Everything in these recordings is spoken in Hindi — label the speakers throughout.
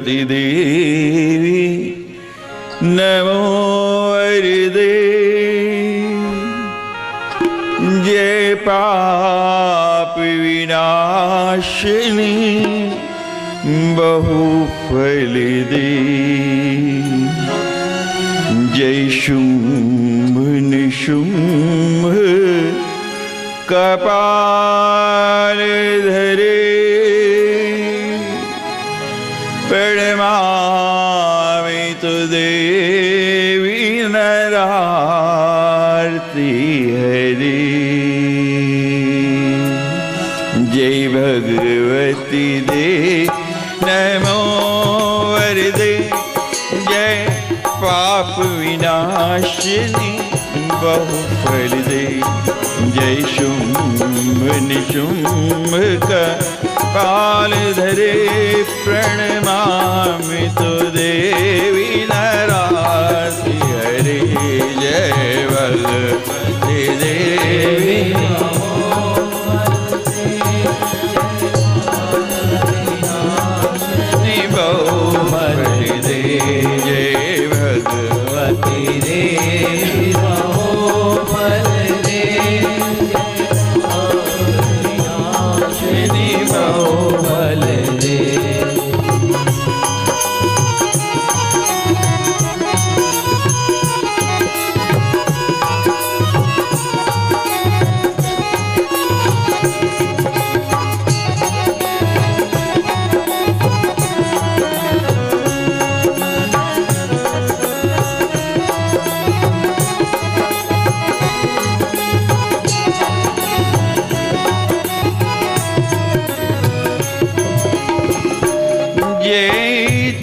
Speaker 1: भगवती देवी नमो वरदे। जय पाप विनाशिनी बहुफल दे। जय शुंभ निशुंभ कपाल धरे। प्रणमामि तु देवी नरार्ति हरे। जय भगवती दे नमो वरदे। जय पाप विनाशिनी बहुफल दे। जय शुंभ निशुंभ कपाल धरे। प्रणमामि तु देवी नरार्ति हरे। जय भगवती देवी बहुफल दे। जय भगवती देवी बहुफल दे। बहुफल दे।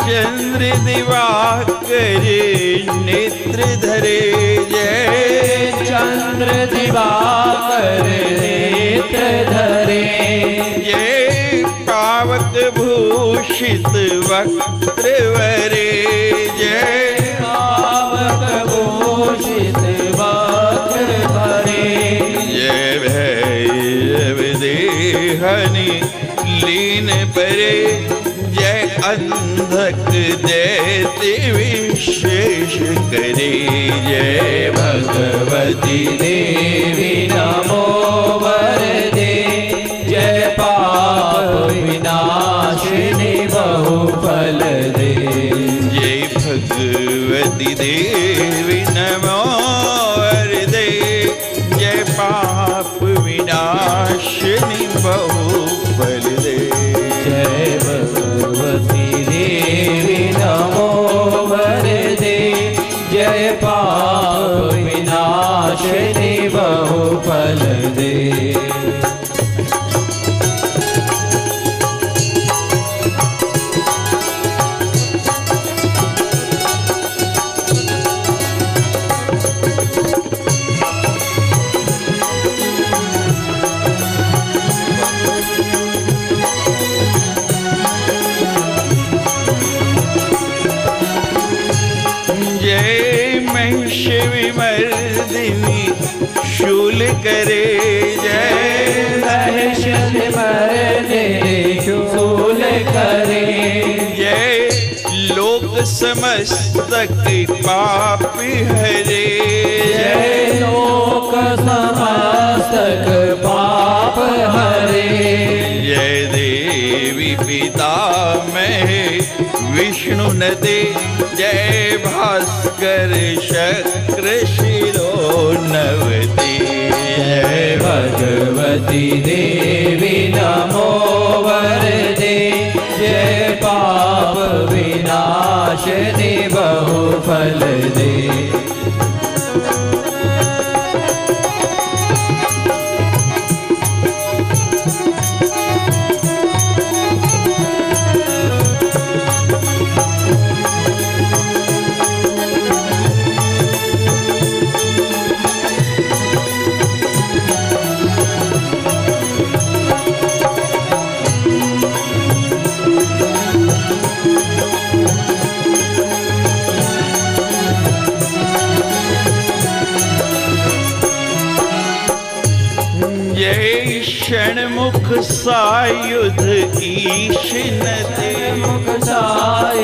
Speaker 1: चंद्र दिवाकर नेत्र धरे। जय
Speaker 2: चंद्र दिवाकर नेत्र धरे।
Speaker 1: जय पावक भूषित वक्त्र वरे। जय
Speaker 2: पावक भूषित वक्त्र वरे।
Speaker 1: जय भैरव देहनि लीन परे। जय अंधक दैत्य विशेष करे। जय
Speaker 2: भगवती देवी नमो वरदे। जय पाप विनाशिनी बहुफल दे।
Speaker 1: जय भगवती देवी नमो वरदे। जय पाप विनाशिनी बहुफल दे।
Speaker 2: जय भगवती देवी नमो वरदे। जय पाप विनाशिनी बहुफल दे।
Speaker 1: विमर्दिनी शूल करे। जय
Speaker 2: महेश मर्दिनी शूल करे।
Speaker 1: जय लोक समस्तक पाप हरे।
Speaker 2: जय लोक समस्तक पाप हरे।
Speaker 1: जय देवी पिता में विष्णु नदे। जय भास्कर शक्र शिरो नवती।
Speaker 2: जय भगवती देवी नमो वरदे। जय पाप विनाशिनी बहुफल दे।
Speaker 1: षण्मुख सायुध ईश नते।
Speaker 2: मुख सायुध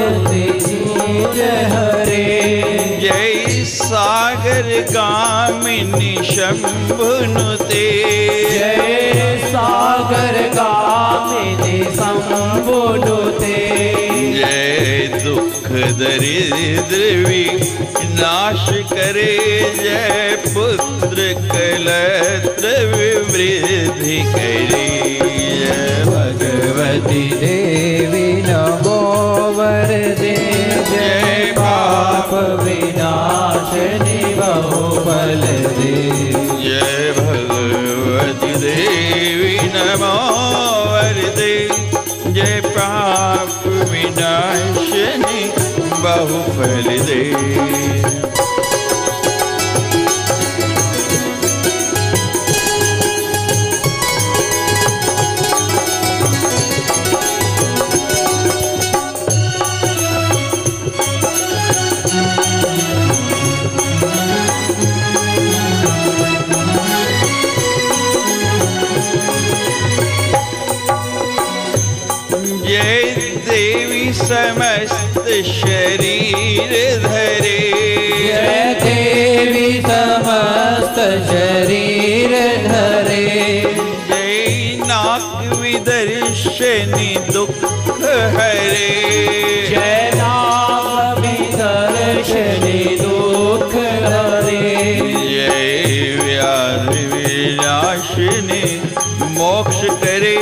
Speaker 1: कामिनी शंभुनुते
Speaker 2: जय सागर कामिनी शंभुनुते
Speaker 1: जय दुख दरिद्र विनाश करे जय पुत्र कलत्र विवृद्धि करे जय
Speaker 2: भगवती देवी नमो वरदे जय पाप विनाशनी बहुबल दे
Speaker 1: जय भगवती देवी नमो वरदे जय पाप विनाशनी बहुफल दे समस्त शरीर धरे
Speaker 2: जय देवी समस्त शरीर धरे
Speaker 1: जय नाग विदर्शनी दुख हरे
Speaker 2: जय नाग विदर्शनी दुख हरे
Speaker 1: जय व्याधि विनाशिनी मोक्ष करे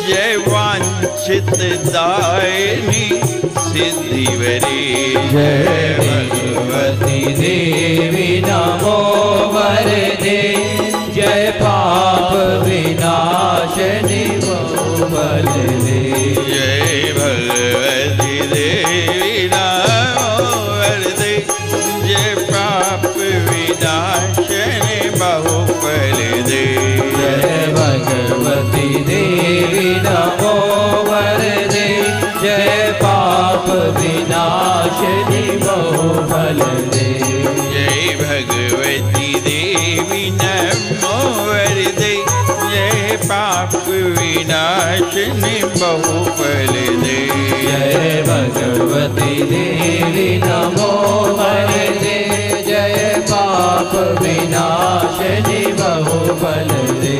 Speaker 1: जय वांछित दायिनी सिद्धि वरी
Speaker 2: जय भगवती देवी नमो वरदे जय पाप विनाशनी बहुबल दे
Speaker 1: जय भगवती देवी नमो वरदे जय पाप विनाशनी बहुफल दे
Speaker 2: जय भगवती देवी नमो वरदे जय पाप विनाशनी बहुफल दे
Speaker 1: जय भगवती देवी नमो वरदे जय पाप विनाशनी बहुफल दे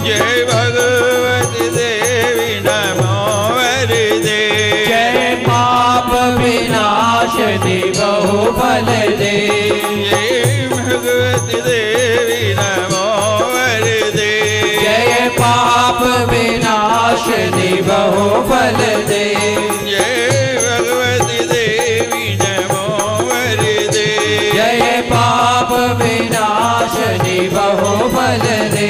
Speaker 2: जय भगवती देवी नमो वरदे जय पाप विनाशनी बहुफल दे
Speaker 1: जय भगवती देवी नमो वरदे
Speaker 2: जय पाप विनाशनी बहुफल दे
Speaker 1: जय भगवती देवी नमो वरदे
Speaker 2: जय पाप विनाशनी बहुफल दे
Speaker 1: जय भगवती देवी नमो वरदे
Speaker 2: जय पाप विनाशनी बहुफल दे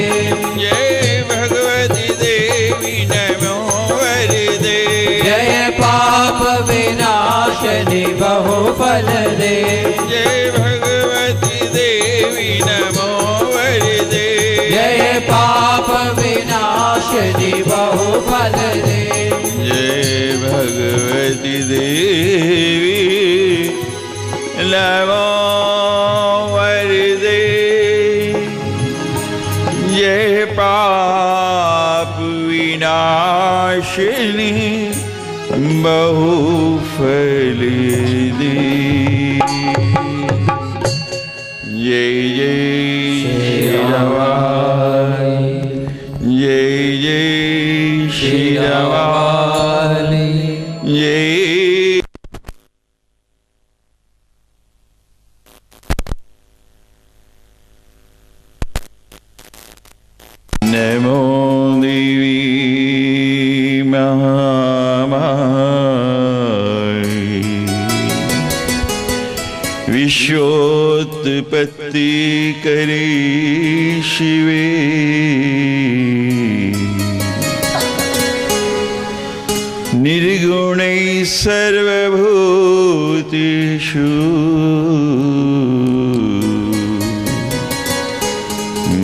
Speaker 1: जय भगवती देवी नमो वरदे
Speaker 2: जय पाप विनाशनी बहुफल दे
Speaker 1: जय भगवती देवी नमो वरदे
Speaker 2: जय पाप विनाशनी बहुफल दे
Speaker 1: जय भगवती देवी नमो वरदे जय पाप विनाशिनी बहुफल दे जय जय श्री राम जय जय श्री राम जय नमो देवी विश्वोत्पत्ति करे शिवे निर्गुणै सर्वभूतेषु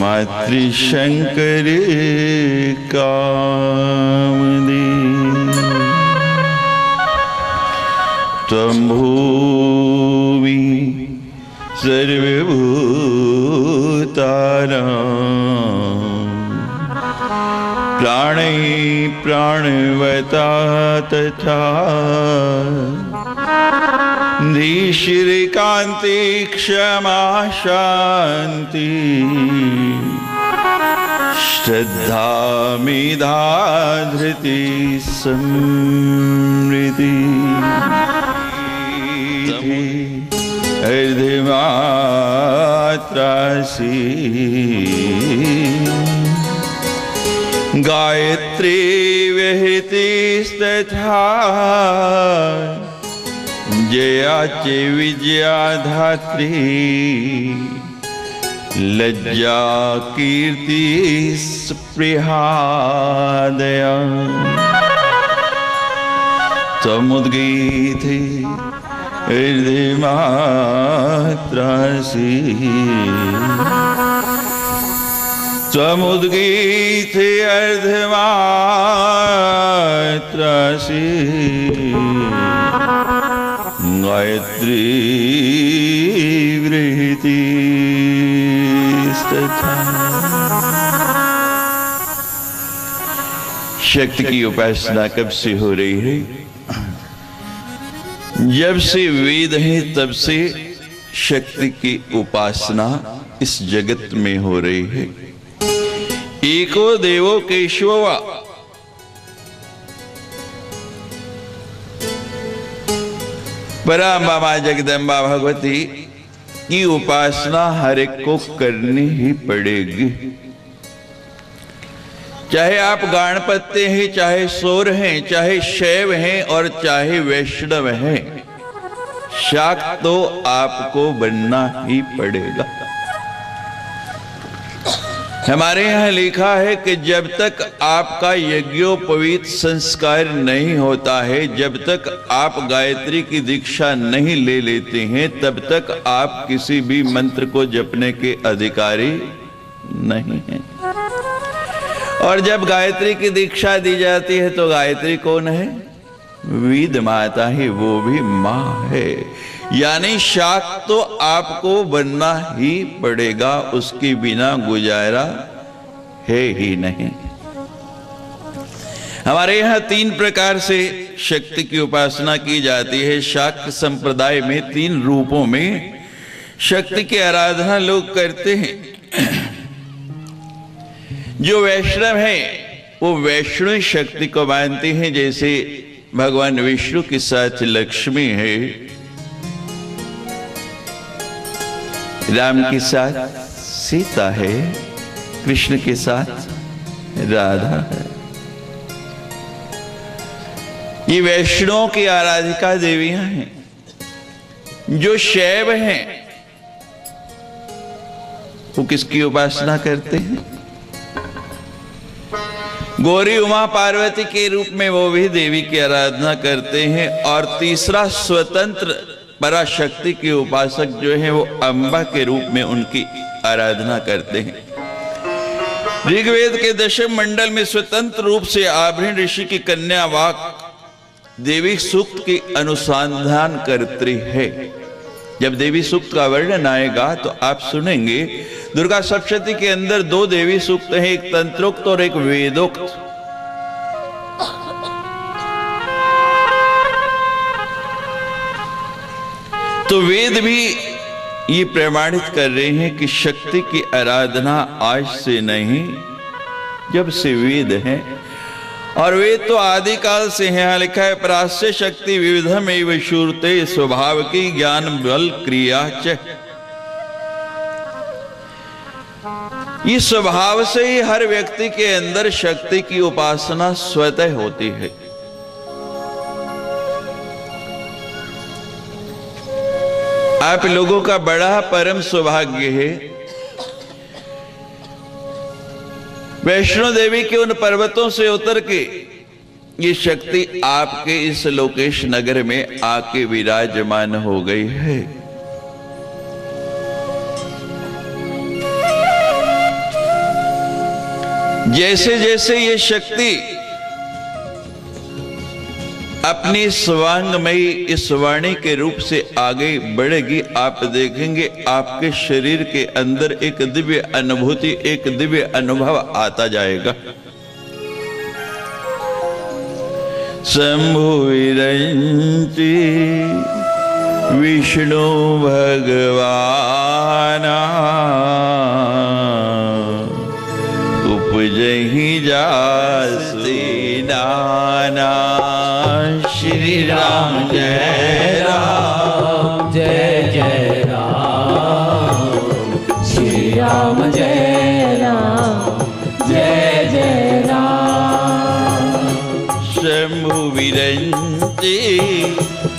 Speaker 1: मातृशंकर कामदे त्वं भूमि सर्वभूतानां प्राणै प्राणवता तथा धीशिरिकान्ति क्षमा शान्ति श्रद्धा मेधा धृति समृद्धि अर्धमात्रासी गायत्री व्यहतिस्तथा जया च विजया धात्री लज्जा कीर्ति स्पृहादया समुद्गीते हृदयमात्रासी समुद्गीते अर्धमात्रासी गायत्री वृहति शक्ति की उपासना कब से हो रही है? जब से वेद है तब से शक्ति की उपासना इस जगत में हो रही है। एको देवो केशवा, पराम्बा मां जगदम्बा भगवती की उपासना हर एक को करनी ही पड़ेगी। चाहे आप गणपत्य हैं, चाहे सौर हैं, चाहे शैव हैं और चाहे वैष्णव हैं, शाक्त तो आपको बनना ही पड़ेगा। हमारे यहाँ लिखा है कि जब तक आपका यज्ञोपवीत संस्कार नहीं होता है, जब तक आप गायत्री की दीक्षा नहीं ले लेते हैं, तब तक आप किसी भी मंत्र को जपने के अधिकारी नहीं हैं। और जब गायत्री की दीक्षा दी जाती है तो गायत्री कौन है? वेद माता ही, वो भी मां है। यानी शाक्त तो आपको बनना ही पड़ेगा, उसके बिना गुजारा है ही नहीं। हमारे यहाँ 3 प्रकार से शक्ति की उपासना की जाती है। शाक्त संप्रदाय में 3 रूपों में शक्ति की आराधना लोग करते हैं। जो वैष्णव हैं वो वैष्णव शक्ति को मानते हैं, जैसे भगवान विष्णु के साथ लक्ष्मी है, राम के साथ सीता है, कृष्ण के साथ राधा है। ये वैष्णवों की आराधिका देवियां हैं। जो शैव हैं वो किसकी उपासना करते हैं? गौरी उमा पार्वती के रूप में वो भी देवी की आराधना करते हैं। और तीसरा स्वतंत्र पराशक्ति के उपासक जो है वो अंबा के रूप में उनकी आराधना करते हैं। ऋग्वेद के 10वें मंडल में स्वतंत्र रूप से आभृण ऋषि की कन्या वाक देवी सूक्त की अनुसंधान करती है। जब देवी सूक्त का वर्णन आएगा तो आप सुनेंगे दुर्गा सप्तशती के अंदर 2 देवी सूक्त हैं, एक तंत्रोक्त और एक वेदोक्त। तो वेद भी ये प्रमाणित कर रहे हैं कि शक्ति की आराधना आज से नहीं, जब से वेद है। और वेद तो आदिकाल से है। यहां लिखा है प्राच्य शक्ति विविधम एवं शूरते स्वभाव की ज्ञान बल क्रिया च। ये स्वभाव से ही हर व्यक्ति के अंदर शक्ति की उपासना स्वतः होती है। आप लोगों का बड़ा परम सौभाग्य है, वैष्णो देवी के उन पर्वतों से उतर के ये शक्ति आपके इस लोकेश नगर में आके विराजमान हो गई है। जैसे जैसे ये शक्ति अपनी स्वांगमयी इस वाणी के रूप से आगे बढ़ेगी, आप देखेंगे आपके शरीर के अंदर एक दिव्य अनुभूति, एक दिव्य अनुभव आता जाएगा। शंभु विरंची विष्णु भगवाना उपजहि जासु नाना। श्री राम जय राम
Speaker 2: जय जय राम। श्री राम जय राम जय जय राम।
Speaker 1: शंभु विरंची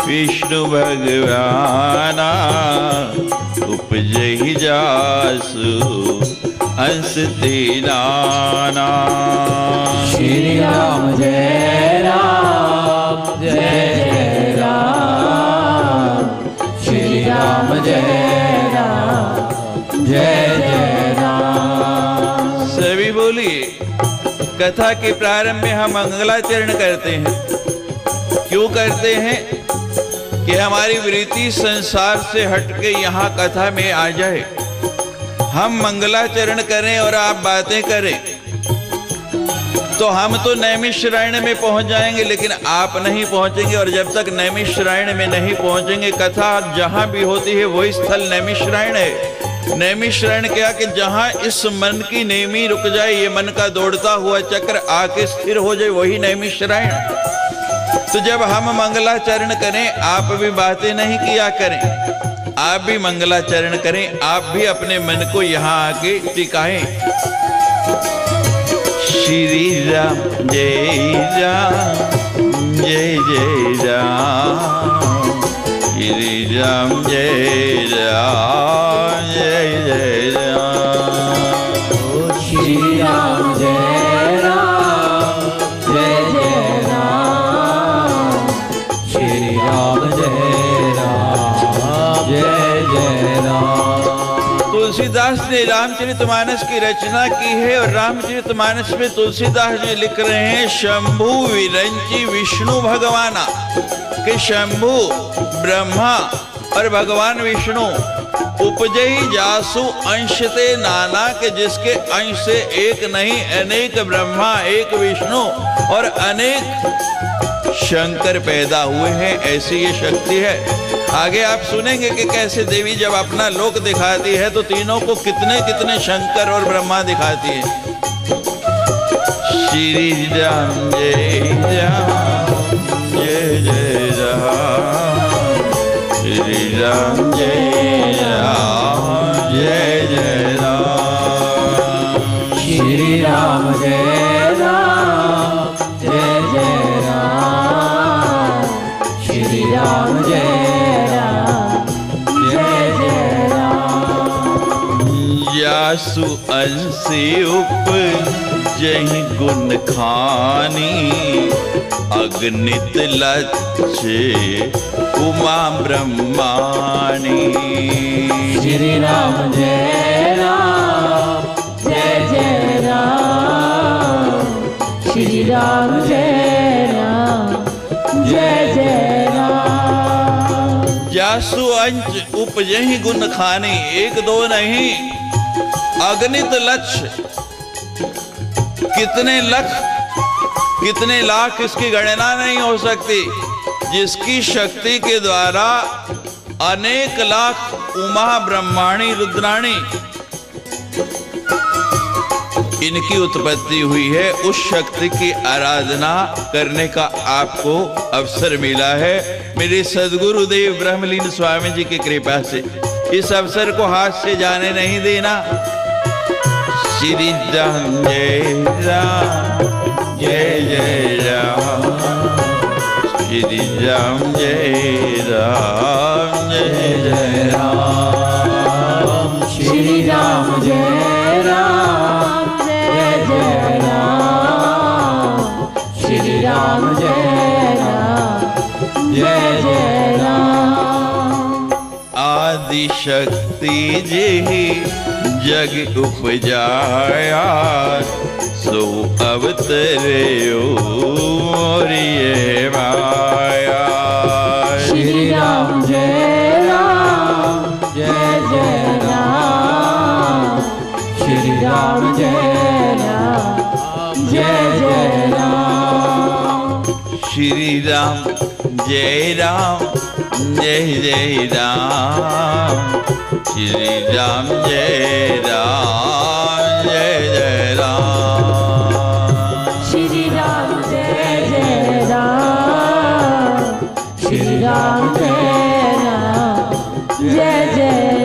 Speaker 1: विष्णु भगवाना उपजहि जासु हंस नाना।
Speaker 2: श्री राम जय राम जय जय राम। श्री राम जय राम जय जय राम।
Speaker 1: सभी बोलिए। कथा के प्रारंभ में हम मंगलाचरण करते हैं। क्यों करते हैं? कि हमारी वृत्ति संसार से हटके यहाँ कथा में आ जाए। हम मंगलाचरण करें और आप बातें करें तो हम तो नैमिषारण्य में पहुंच जाएंगे, लेकिन आप नहीं पहुंचेंगे। और जब तक नैमिषारण्य में नहीं पहुंचेंगे, कथा जहां भी होती है वही स्थल नैमिषारण्य है। नैमिषारण्य क्या कि जहां इस मन की नेमी रुक जाए, ये मन का दौड़ता हुआ चक्र आके स्थिर हो जाए, वही नैमिषारण्य। तो जब हम मंगलाचरण करें, आप भी बातें नहीं किया करें, आप भी मंगलाचरण करें, आप भी अपने मन को यहाँ आके टिकाएं। श्री राम जय राम जय जय राम। श्री राम जय राम जय जय राम।
Speaker 2: श्री राम जय राम जय जय राम। श्री राम जय राम जय जय राम।
Speaker 1: तुलसीदास ने रामचरितमानस की रचना की है और रामचरितमानस में तुलसीदास जी लिख रहे हैं शंभु विरंची विष्णु भगवाना, कि शंभु ब्रह्मा और भगवान विष्णु उपजहि जासु अंशते नाना, के जिसके अंश से एक नहीं अनेक ब्रह्मा, एक विष्णु और अनेक शंकर पैदा हुए हैं। ऐसी ये शक्ति है। आगे आप सुनेंगे कि कैसे देवी जब अपना लोक दिखाती है तो तीनों को कितने कितने शंकर और ब्रह्मा दिखाती है। श्री राम जय राम जय जय राम। श्री राम जय राम जय जय राम।
Speaker 2: श्री राम जय राम जय जय राम। श्री राम जय
Speaker 1: जासु अंशी उपजहि गुण खानी, अगणित लक्ष्य उमा ब्रह्माणी।
Speaker 2: श्री राम जय राम जय जय राम। श्री राम जय राम जय जय राम।
Speaker 1: जासु अंश उपजहि गुण खानी, एक दो नहीं अगणित लक्ष्य, कितने लख कितने लाख इसकी गणना नहीं हो सकती, जिसकी शक्ति के द्वारा अनेक लाख उमा ब्रह्माणी रुद्राणी इनकी उत्पत्ति हुई है। उस शक्ति की आराधना करने का आपको अवसर मिला है मेरे सद्गुरुदेव ब्रह्मलीन स्वामी जी की कृपा से। इस अवसर को हाथ से जाने नहीं देना। श्री राम जय राम जय जय राम। श्री राम जय राम जय जय राम।
Speaker 2: श्री राम जय राम जय जय राम। श्री राम जय राम जय जय राम।
Speaker 1: आदि शक्ति जेहि जग उपजाया, सो अवतरे मोरिये माया।
Speaker 2: श्री राम जय राम जय जय राम। श्री राम जय राम जय जय राम।
Speaker 1: श्री राम जय राम जय राम, श्री राम जय राम जय राम,
Speaker 2: श्री राम जय राम, श्री राम जय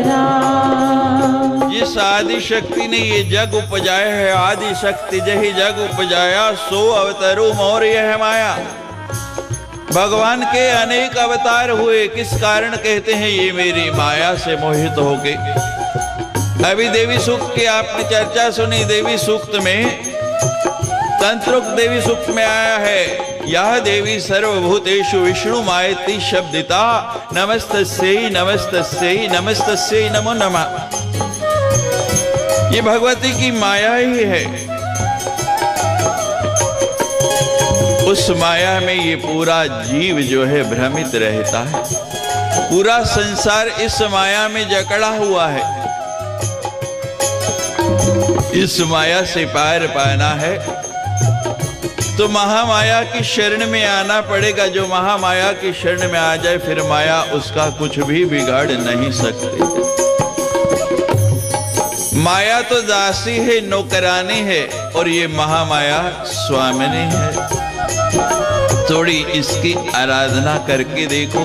Speaker 2: राम।
Speaker 1: जिस आदि शक्ति ने ये जग उपजाया है, आदि शक्ति जही जग उपजाया, सो अवतरू मोर यह माया। भगवान के अनेक अवतार हुए, किस कारण कहते हैं ये मेरी माया से मोहित होके। अभी देवी सूक्त की आपने चर्चा सुनी। देवी सूक्त में तंत्रोक्त देवी सूक्त में आया है, यह देवी सर्वभूतेषु विष्णु मायति शब्दिता, नमस्तस्यै नमस्तस्यै नमस्तस्यै नमो नमः। ये भगवती की माया ही है। उस माया में ये पूरा जीव जो है भ्रमित रहता है। पूरा संसार इस माया में जकड़ा हुआ है। इस माया से पार पाना है तो महामाया की शरण में आना पड़ेगा। जो महामाया की शरण में आ जाए फिर माया उसका कुछ भी बिगाड़ नहीं सकती। माया तो दासी है, नौकरानी है, और ये महामाया स्वामिनी है। थोड़ी इसकी आराधना करके देखो,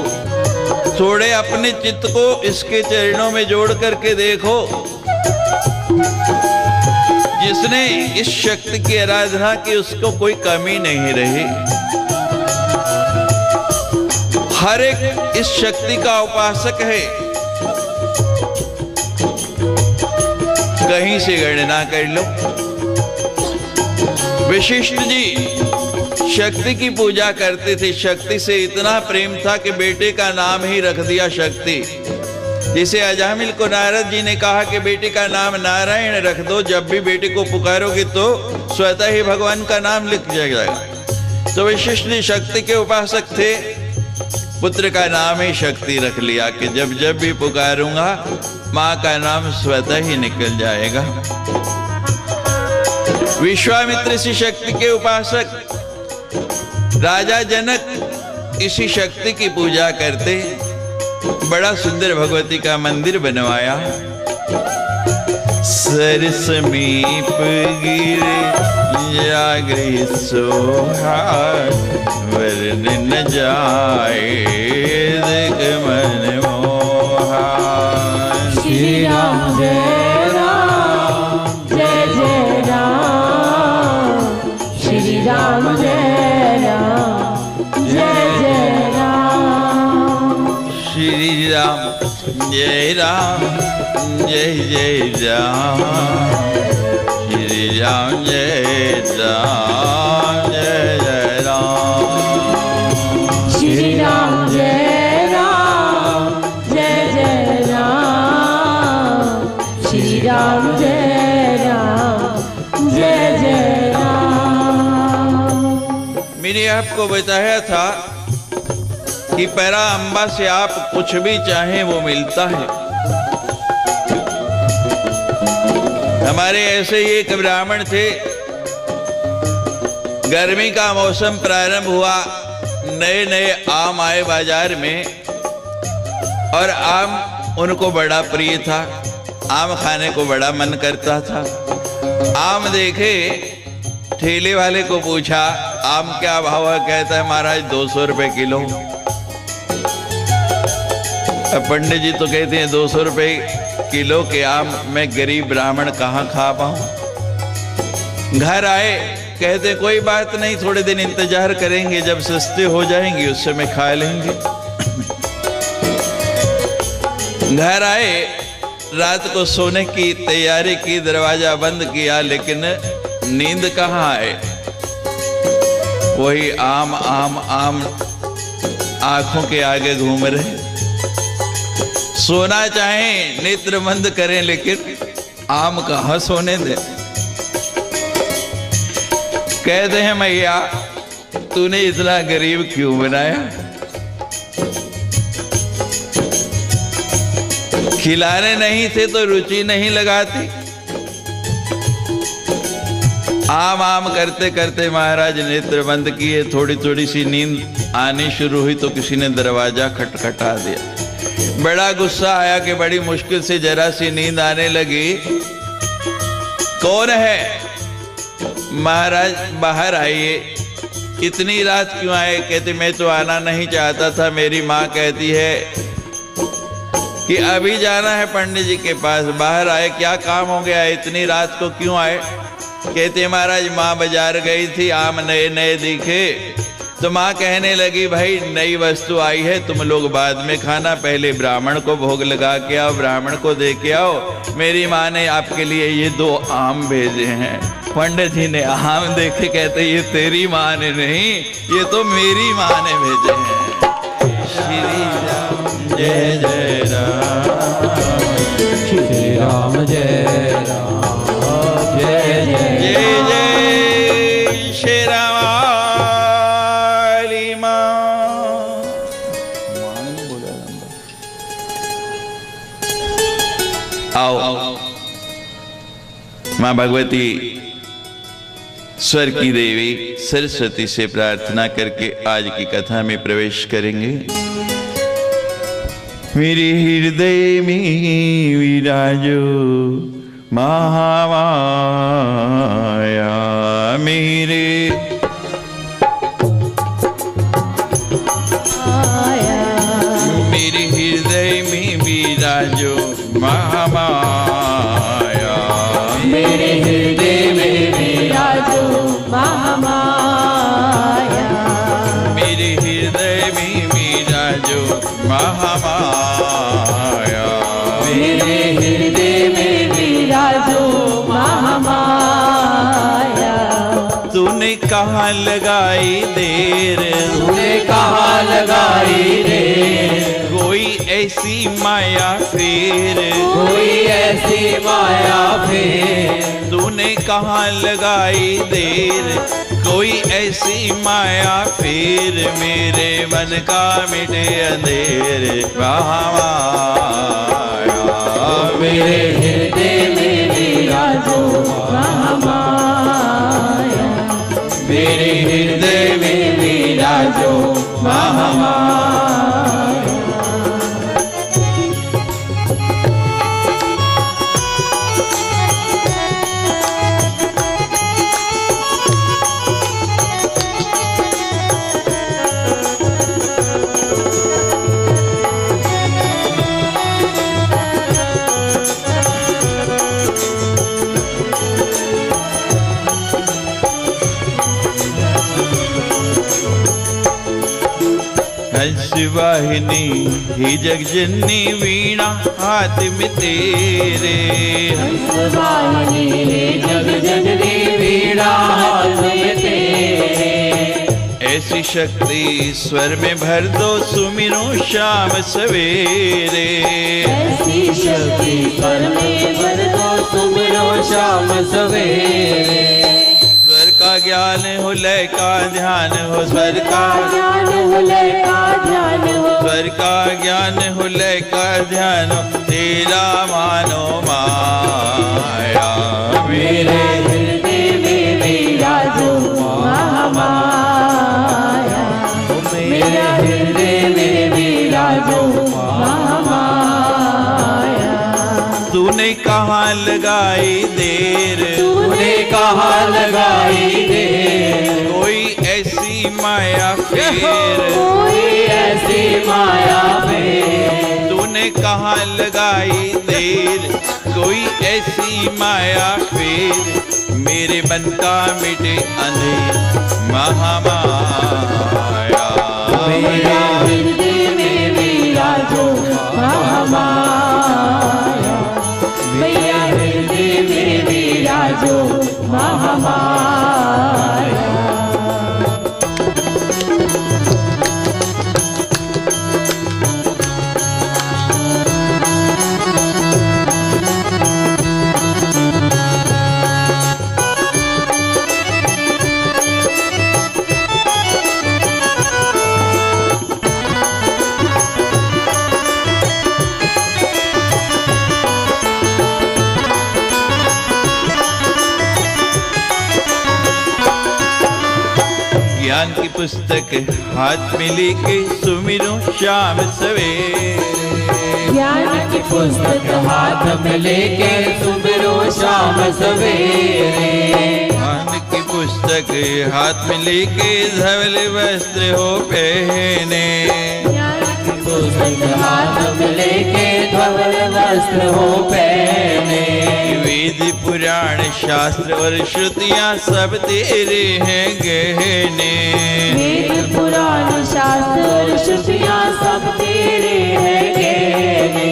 Speaker 1: थोड़े अपने चित्त को इसके चरणों में जोड़ करके देखो। जिसने इस शक्ति की आराधना की उसको कोई कमी नहीं रही। हर एक इस शक्ति का उपासक है। कहीं से गणना कर लो। वशिष्ठ जी शक्ति की पूजा करते थे। शक्ति से इतना प्रेम था कि बेटे का नाम ही रख दिया शक्ति। जिसे अजामिल को नारद जी ने कहा कि बेटे का नाम नारायण रख दो, जब भी बेटे को पुकारोगे तो स्वतः ही भगवान का नाम लिख जाएगा। तो वशिष्ठ जी शक्ति के उपासक थे। पुत्र का नाम ही शक्ति रख लिया कि जब जब भी पुकारूंगा माँ का नाम स्वतः ही निकल जाएगा। विश्वामित्र सी शक्ति के उपासक राजा जनक इसी शक्ति की पूजा करते। बड़ा सुंदर भगवती का मंदिर बनवाया। सर समीप गिर जागृत सोहाग, वरन न जाए दिग मन मोहा।
Speaker 2: श्री राम जय राम जय राम, श्री राम जय राम जय राम,
Speaker 1: श्री राम जय राम जय राम, श्री राम जय राम जय राम,
Speaker 2: श्री राम जय राम जय राम, श्री राम जय राम।
Speaker 1: मैंने आपको बताया था कि पैरा अम्बा से आप कुछ भी चाहें वो मिलता है। हमारे ऐसे ही एक ब्राह्मण थे। गर्मी का मौसम प्रारंभ हुआ, नए नए आम आए बाजार में और आम उनको बड़ा प्रिय था। आम खाने को बड़ा मन करता था। आम देखे, ठेले वाले को पूछा आम क्या भाव है? कहता है महाराज 200 रुपए किलो। पंडित जी तो कहते हैं 200 रुपए किलो के आम मैं गरीब ब्राह्मण कहाँ खा पाऊं। घर आए, कहते कोई बात नहीं, थोड़े दिन इंतजार करेंगे, जब सस्ते हो जाएंगे उस समय खा लेंगे। घर आए, रात को सोने की तैयारी की, दरवाजा बंद किया, लेकिन नींद कहाँ आए। वही आम आम आम आंखों के आगे घूम रहे। सोना चाहें, नेत्र बंद करें, लेकिन आम कहाँ सोने दे। कहते हैं मैया तूने इतना गरीब क्यों बनाया? खिलाने नहीं थे तो रुचि नहीं लगाती। आम आम करते करते महाराज नेत्र बंद किए, थोड़ी थोड़ी सी नींद आनी शुरू हुई तो किसी ने दरवाजा खटखटा दिया। बड़ा गुस्सा आया कि बड़ी मुश्किल से जरा सी नींद आने लगी। कौन है? महाराज बाहर आइए। इतनी रात क्यों आए? कहते मैं तो आना नहीं चाहता था, मेरी माँ कहती है कि अभी जाना है पंडित जी के पास। बाहर आए, क्या काम हो गया? इतनी रात को क्यों आए? कहते महाराज माँ बाजार गई थी, आम नए नए दिखे तो माँ कहने लगी भाई नई वस्तु आई है, तुम लोग बाद में खाना, पहले ब्राह्मण को भोग लगा के आओ, ब्राह्मण को दे के आओ। मेरी माँ ने आपके लिए ये 2 आम भेजे हैं। पंडित जी ने आम देखे, कहते ये तेरी माँ ने नहीं, ये तो मेरी माँ ने भेजे हैं। श्री राम जय जय राम,
Speaker 2: श्री राम जय राम, जय जय
Speaker 1: जय जय श्री राम। आओ माँ भगवती स्वर की देवी सरस्वती से प्रार्थना करके आज की कथा में प्रवेश करेंगे। मेरे हृदय में विराजो महामाया, मेरे हृदय में विराजो महामाया,
Speaker 2: मेरे हृदय में विराजो महामाया,
Speaker 1: मेरे हृदय में विराजो महामाया,
Speaker 2: मेरे हृदय में विराजो महामाया।
Speaker 1: तूने कहाँ लगाई देर,
Speaker 2: तूने कहाँ लगाई देर,
Speaker 1: कोई ऐसी माया फेर,
Speaker 2: कोई ऐसी माया फेर,
Speaker 1: तूने कहाँ लगाई देर, कोई ऐसी माया फेर, मेरे मन का मिटे अंधेर महामाया,
Speaker 2: मेरे हृदय में विराजो महामाया, मेरे हृदय में विराजो महामाया।
Speaker 1: हंसवाहिनी ही जगजननी वीणा हाथ में तेरे,
Speaker 2: हंसवाहिनी जगजननी वीणा हाथ में तेरे,
Speaker 1: ऐसी शक्ति स्वर में भर दो सुमिरो शाम सवेरे,
Speaker 2: ऐसी शक्ति स्वर में भर दो सुमिरो शाम सवेरे,
Speaker 1: स्वर का ज्ञान हो लय का ध्यान हो, स्वर का
Speaker 2: ज्ञान हो लय का ध्यान हो,
Speaker 1: स्वर का ज्ञान हो लय का ध्यान हो, तेरा मानो माया,
Speaker 2: मेरे हृदय में विराजो महामाया, मेरे हृदय में विराजो महामाया।
Speaker 1: तूने कहाँ लगाई देर,
Speaker 2: तूने कहाँ लगाई देर,
Speaker 1: कोई ऐसी माया फेर,
Speaker 2: कोई ऐसी माया फेर,
Speaker 1: तूने कहाँ लगाई देर, कोई ऐसी माया फेर, मेरे मन का मिटे अंधेर महामाया,
Speaker 2: मेरे हृदय में विराजो महामाया, मेरे हृदय में विराजो महामाया।
Speaker 1: ज्ञान की पुस्तक हाथ में लेके सुमिरो शाम सवेरे।
Speaker 2: ज्ञान की पुस्तक हाथ में लेके सुमिरो शाम सवेरे।
Speaker 1: ज्ञान की पुस्तक हाथ में लेके धवल वस्त्र हो पहने।
Speaker 2: ज्ञान की पुस्तक हाथ में लेके धवल वस्त्र हो पहने।
Speaker 1: वेद पुराण शास्त्र और श्रुतियाँ सब तेरे हैं गहने।
Speaker 2: वेद पुराण शास्त्र और श्रुतियाँ सब तेरे हैं गहने।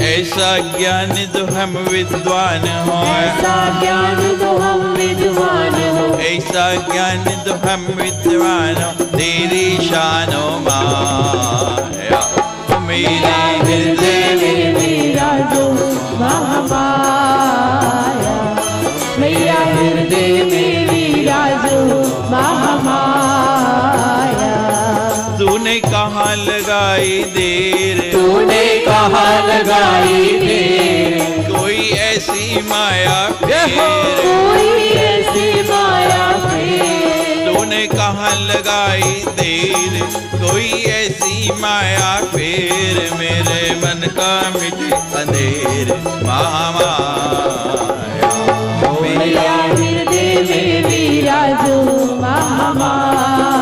Speaker 1: ऐसा ज्ञान तो हम विद्वान हो,
Speaker 2: ऐसा ज्ञान तो हम विद्वान हो,
Speaker 1: ऐसा ज्ञान तो हम विद्वान हो। तेरी शानो माया मेरे हृदय में
Speaker 2: विराजो महामाया। मैया हृदय में विराजो महामाया।
Speaker 1: तूने कहाँ लगाई देर,
Speaker 2: तूने कहाँ लगाई देर,
Speaker 1: कोई ऐसी माया फेर।
Speaker 2: कोई ऐसी माया फेर।
Speaker 1: तूने कहाँ लगाई देर, कोई ऐसी माया फेर। मेरे मन का मिटे अंधेर महामाया।
Speaker 2: मैया हृदय में विराजो महामाया।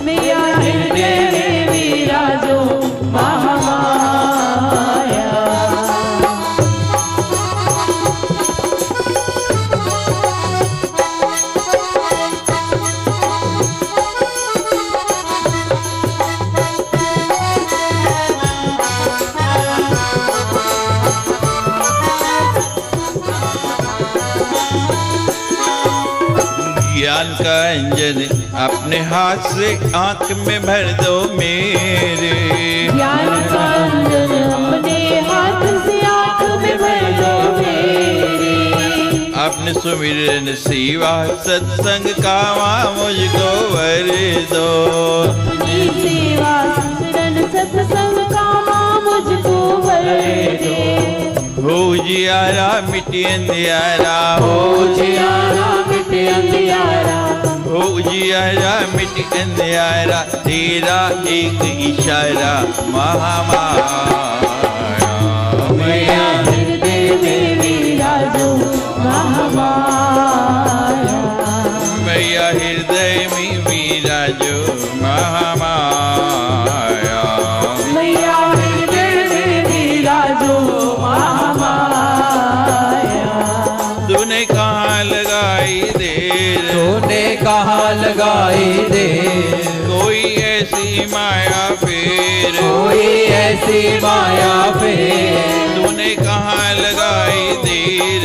Speaker 2: मैया हृदय में विराजो महामाया।
Speaker 1: ज्ञान का अंजन अपने हाथ से आंख में भर दो मेरे।
Speaker 2: ज्ञान का अंजन अपने हाथ से आंख में भर दो मेरे।
Speaker 1: अपने सुमिरन सेवा सत्संग का मुझको वर दो।
Speaker 2: अपनी सेवा सुमिरन सत्संग का मुझको वर दे।
Speaker 1: हो जियारा मिटे अंधियारा,
Speaker 2: हो जियारा मिटे अंधियारा,
Speaker 1: हो जियारा मिटे अंधियारा। तेरा एक इशारा महामाया।
Speaker 2: मैया हृदय में विराजो महामाया।
Speaker 1: मैया हृदय में विराजो महामाया।
Speaker 2: मैया हृदय में विराजो महामाया।
Speaker 1: तूने कहाँ लगाई देर,
Speaker 3: तूने कहाँ लगाई देर,
Speaker 1: कोई ऐसी माया फेर।
Speaker 3: कोई ऐसी माया फेर।
Speaker 1: तूने कहाँ लगाई देर,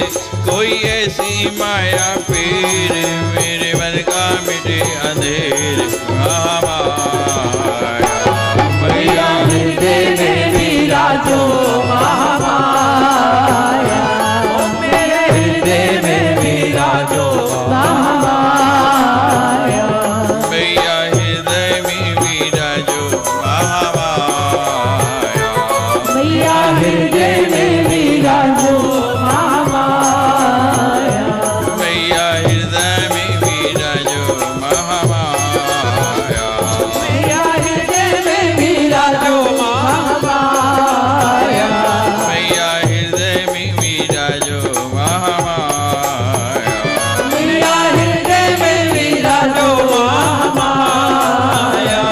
Speaker 1: कोई ऐसी माया फेर। मेरे मन का मिटे अंधेर महामाया।
Speaker 2: मैया हृदय में विराजो महामाया। मेरे हृदय में विराजो महामाया।
Speaker 1: मैया हृदय में विराजो महामाया।
Speaker 2: मैया हृदय में विराजो महामाया।
Speaker 1: मैया हृदय में विराजो महामाया।
Speaker 2: मैया हृदय में विराजो महामाया।
Speaker 1: मैया हृदय में विराजो महामाया।
Speaker 2: मैया हृदय में विराजो महामाया।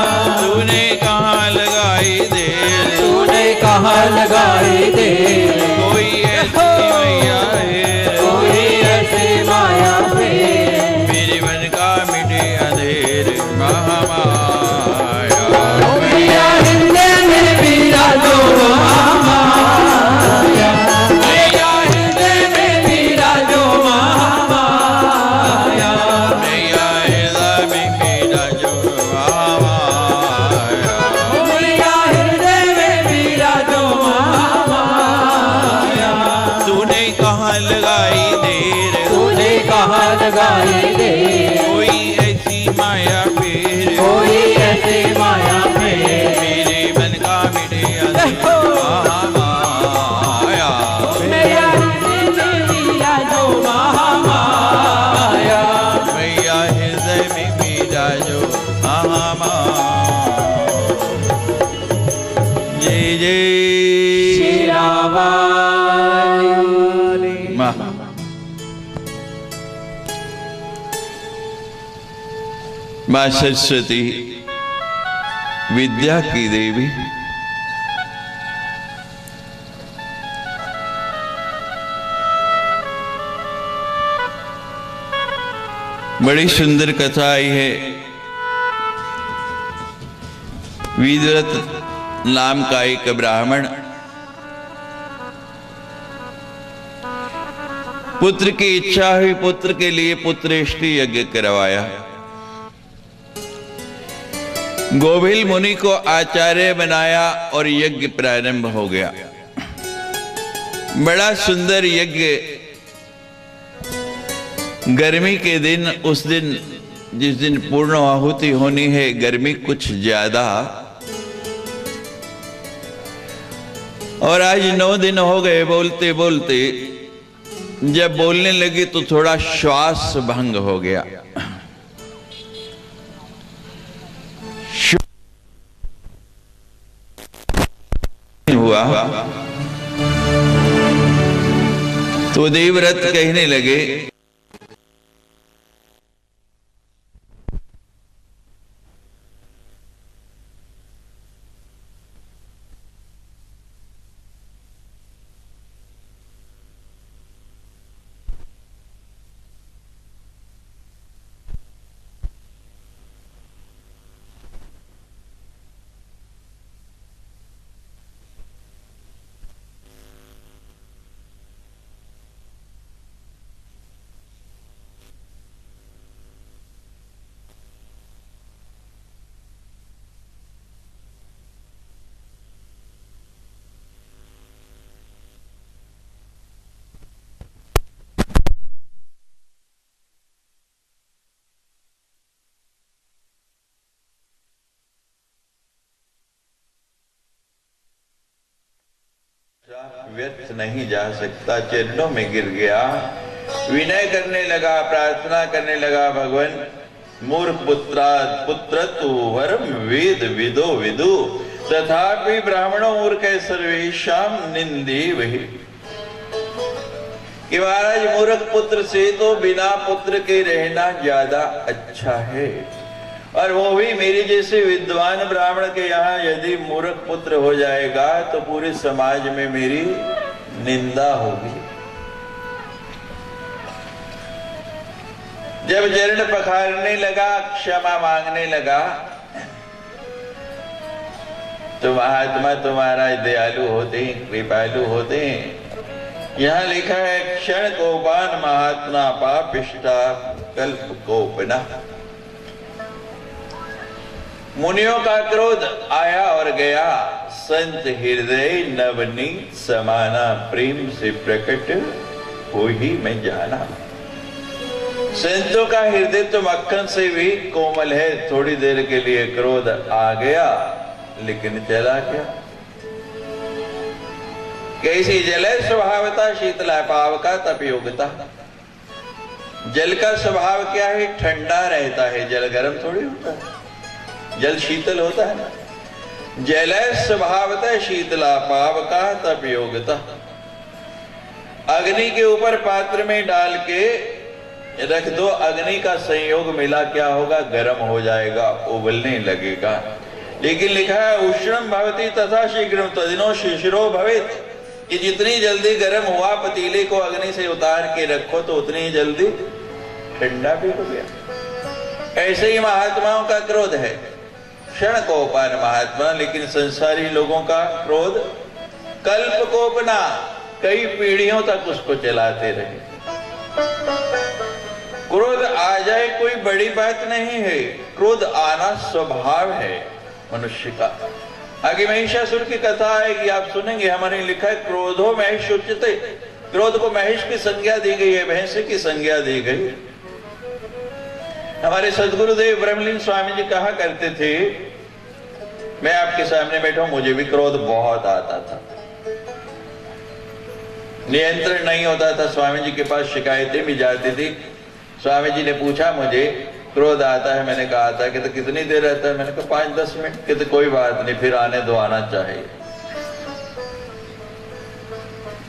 Speaker 1: तूने कहाँ लगाई देर,
Speaker 3: तूने कहाँ लगाई देर,
Speaker 1: कोई ऐसी मैया है।
Speaker 2: कोई ऐसी माया फेर।
Speaker 1: मेरे मन का मिटे अंधेर महामाया।
Speaker 2: मैया हृदय में विराजो महामाया।
Speaker 3: मैया हृदय में विराजो महामाया।
Speaker 1: मैया हृदय में विराजो महामाया।
Speaker 3: मैया हृदय में विराजो महामाया।
Speaker 1: जय जय
Speaker 3: शीरावाली।
Speaker 1: माँ। माँ सरस्वती विद्या की देवी, बड़ी सुंदर कथा आई है। विदुरथ नाम का एक ब्राह्मण पुत्र की इच्छा हुई, पुत्र के लिए पुत्रेष्टि यज्ञ करवाया। गोभिल मुनि को आचार्य बनाया और यज्ञ प्रारंभ हो गया। बड़ा सुंदर यज्ञ। गर्मी के दिन, उस दिन जिस दिन पूर्ण आहुति होनी है, गर्मी कुछ ज्यादा, और आज 9 दिन हो गए बोलते बोलते। जब बोलने लगी तो थोड़ा श्वास भंग हो गया। हुआ तो देवव्रत कहने लगे, व्यर्थ नहीं जा सकता। चरणों में गिर गया, विनय करने लगा, प्रार्थना करने लगा, भगवान मूर्ख पुत्र तु वरम वेद विदो विदु तथापि ब्राह्मणों मूर्ख सर्वेशाम निंदे वही। कि महाराज मूर्ख पुत्र से तो बिना पुत्र के रहना ज्यादा अच्छा है, और वो भी मेरे जैसे विद्वान ब्राह्मण के यहाँ यदि मूर्ख पुत्र हो जाएगा तो पूरे समाज में मेरी निंदा होगी। जब चरण पखारने लगा, क्षमा मांगने लगा, तो महात्मा तुम्हारा दयालु होते हैं, कृपालु होते हैं। यहाँ लिखा है, क्षण कोपान महात्मा पापिष्टा कल्प कोपना। मुनियों का क्रोध आया और गया, संत हृदय नवनीत समाना, प्रेम से प्रकट हो ही मैं जाना। संतों का हृदय तो मक्खन से भी कोमल है। थोड़ी देर के लिए क्रोध आ गया लेकिन चला गया। कैसी जल स्वभावता शीतला पाव का तपयोगता। जल का स्वभाव क्या है? ठंडा रहता है। जल गर्म थोड़ी होता है, जल शीतल होता है ना। जल स्वभावतः शीतला पाव का तप योगता। अग्नि के ऊपर पात्र में डाल के रख दो, अग्नि का संयोग मिला, क्या होगा? गर्म हो जाएगा, उबलने लगेगा। लेकिन लिखा है उष्णम भवति तथा शीघ्रम तदिनो शिशिरो भवेत्, कि जितनी जल्दी गर्म हुआ पतीले को अग्नि से उतार के रखो तो उतनी ही जल्दी ठंडा भी हो गया। ऐसे ही महात्माओं का क्रोध है, क्षण कोपान महात्मा, लेकिन संसारी लोगों का क्रोध कल्प कोपना, कई पीढ़ियों तक उसको चलाते रहे। क्रोध आ जाए कोई बड़ी बात नहीं है, क्रोध आना स्वभाव है मनुष्य का। आगे महिषासुर की कथा आएगी, आप सुनेंगे। हमारे लिखा है क्रोधो महिष उच्यते, क्रोध को महिष की संज्ञा दी गई है, भैंस की संज्ञा दी गई। हमारे सदगुरुदेव ब्रह्मलीन स्वामी जी कहा करते थे, मैं आपके सामने बैठा हूं, मुझे भी क्रोध बहुत आता था, नियंत्रण नहीं होता था। स्वामी जी के पास शिकायतें भी जाती थी। स्वामी जी ने पूछा मुझे, क्रोध आता है? मैंने कहा आता है। कि तो कितनी देर रहता है? मैंने कहा 5-10 मिनट। कि तो कोई बात नहीं, फिर आने दो, आना चाहिए।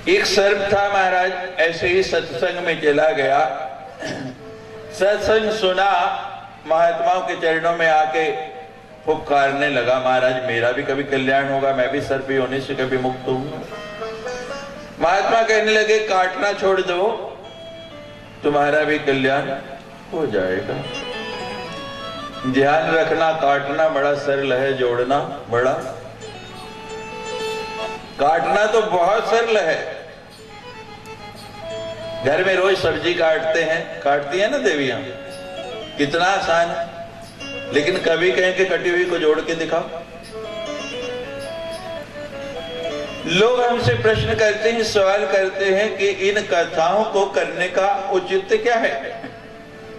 Speaker 1: एक सर्प था महाराज, ऐसे ही सत्संग में चला गया, सत्संग सुना, महात्माओं के चरणों में आके फुफकारने लगा, महाराज मेरा भी कभी कल्याण होगा, मैं भी सर्प होने से कभी मुक्त हूं। महात्मा कहने लगे काटना छोड़ दो, तुम्हारा भी कल्याण हो जाएगा। ध्यान रखना, काटना बड़ा सरल है, जोड़ना बड़ा, काटना तो बहुत सरल है। घर में रोज सब्जी काटते हैं, काटती है ना देवियां, कितना आसान है, लेकिन कभी कहें कि कटी हुई को जोड़ के दिखाओ। लोग हमसे प्रश्न करते हैं, सवाल करते हैं कि इन कथाओं को करने का औचित्य क्या है,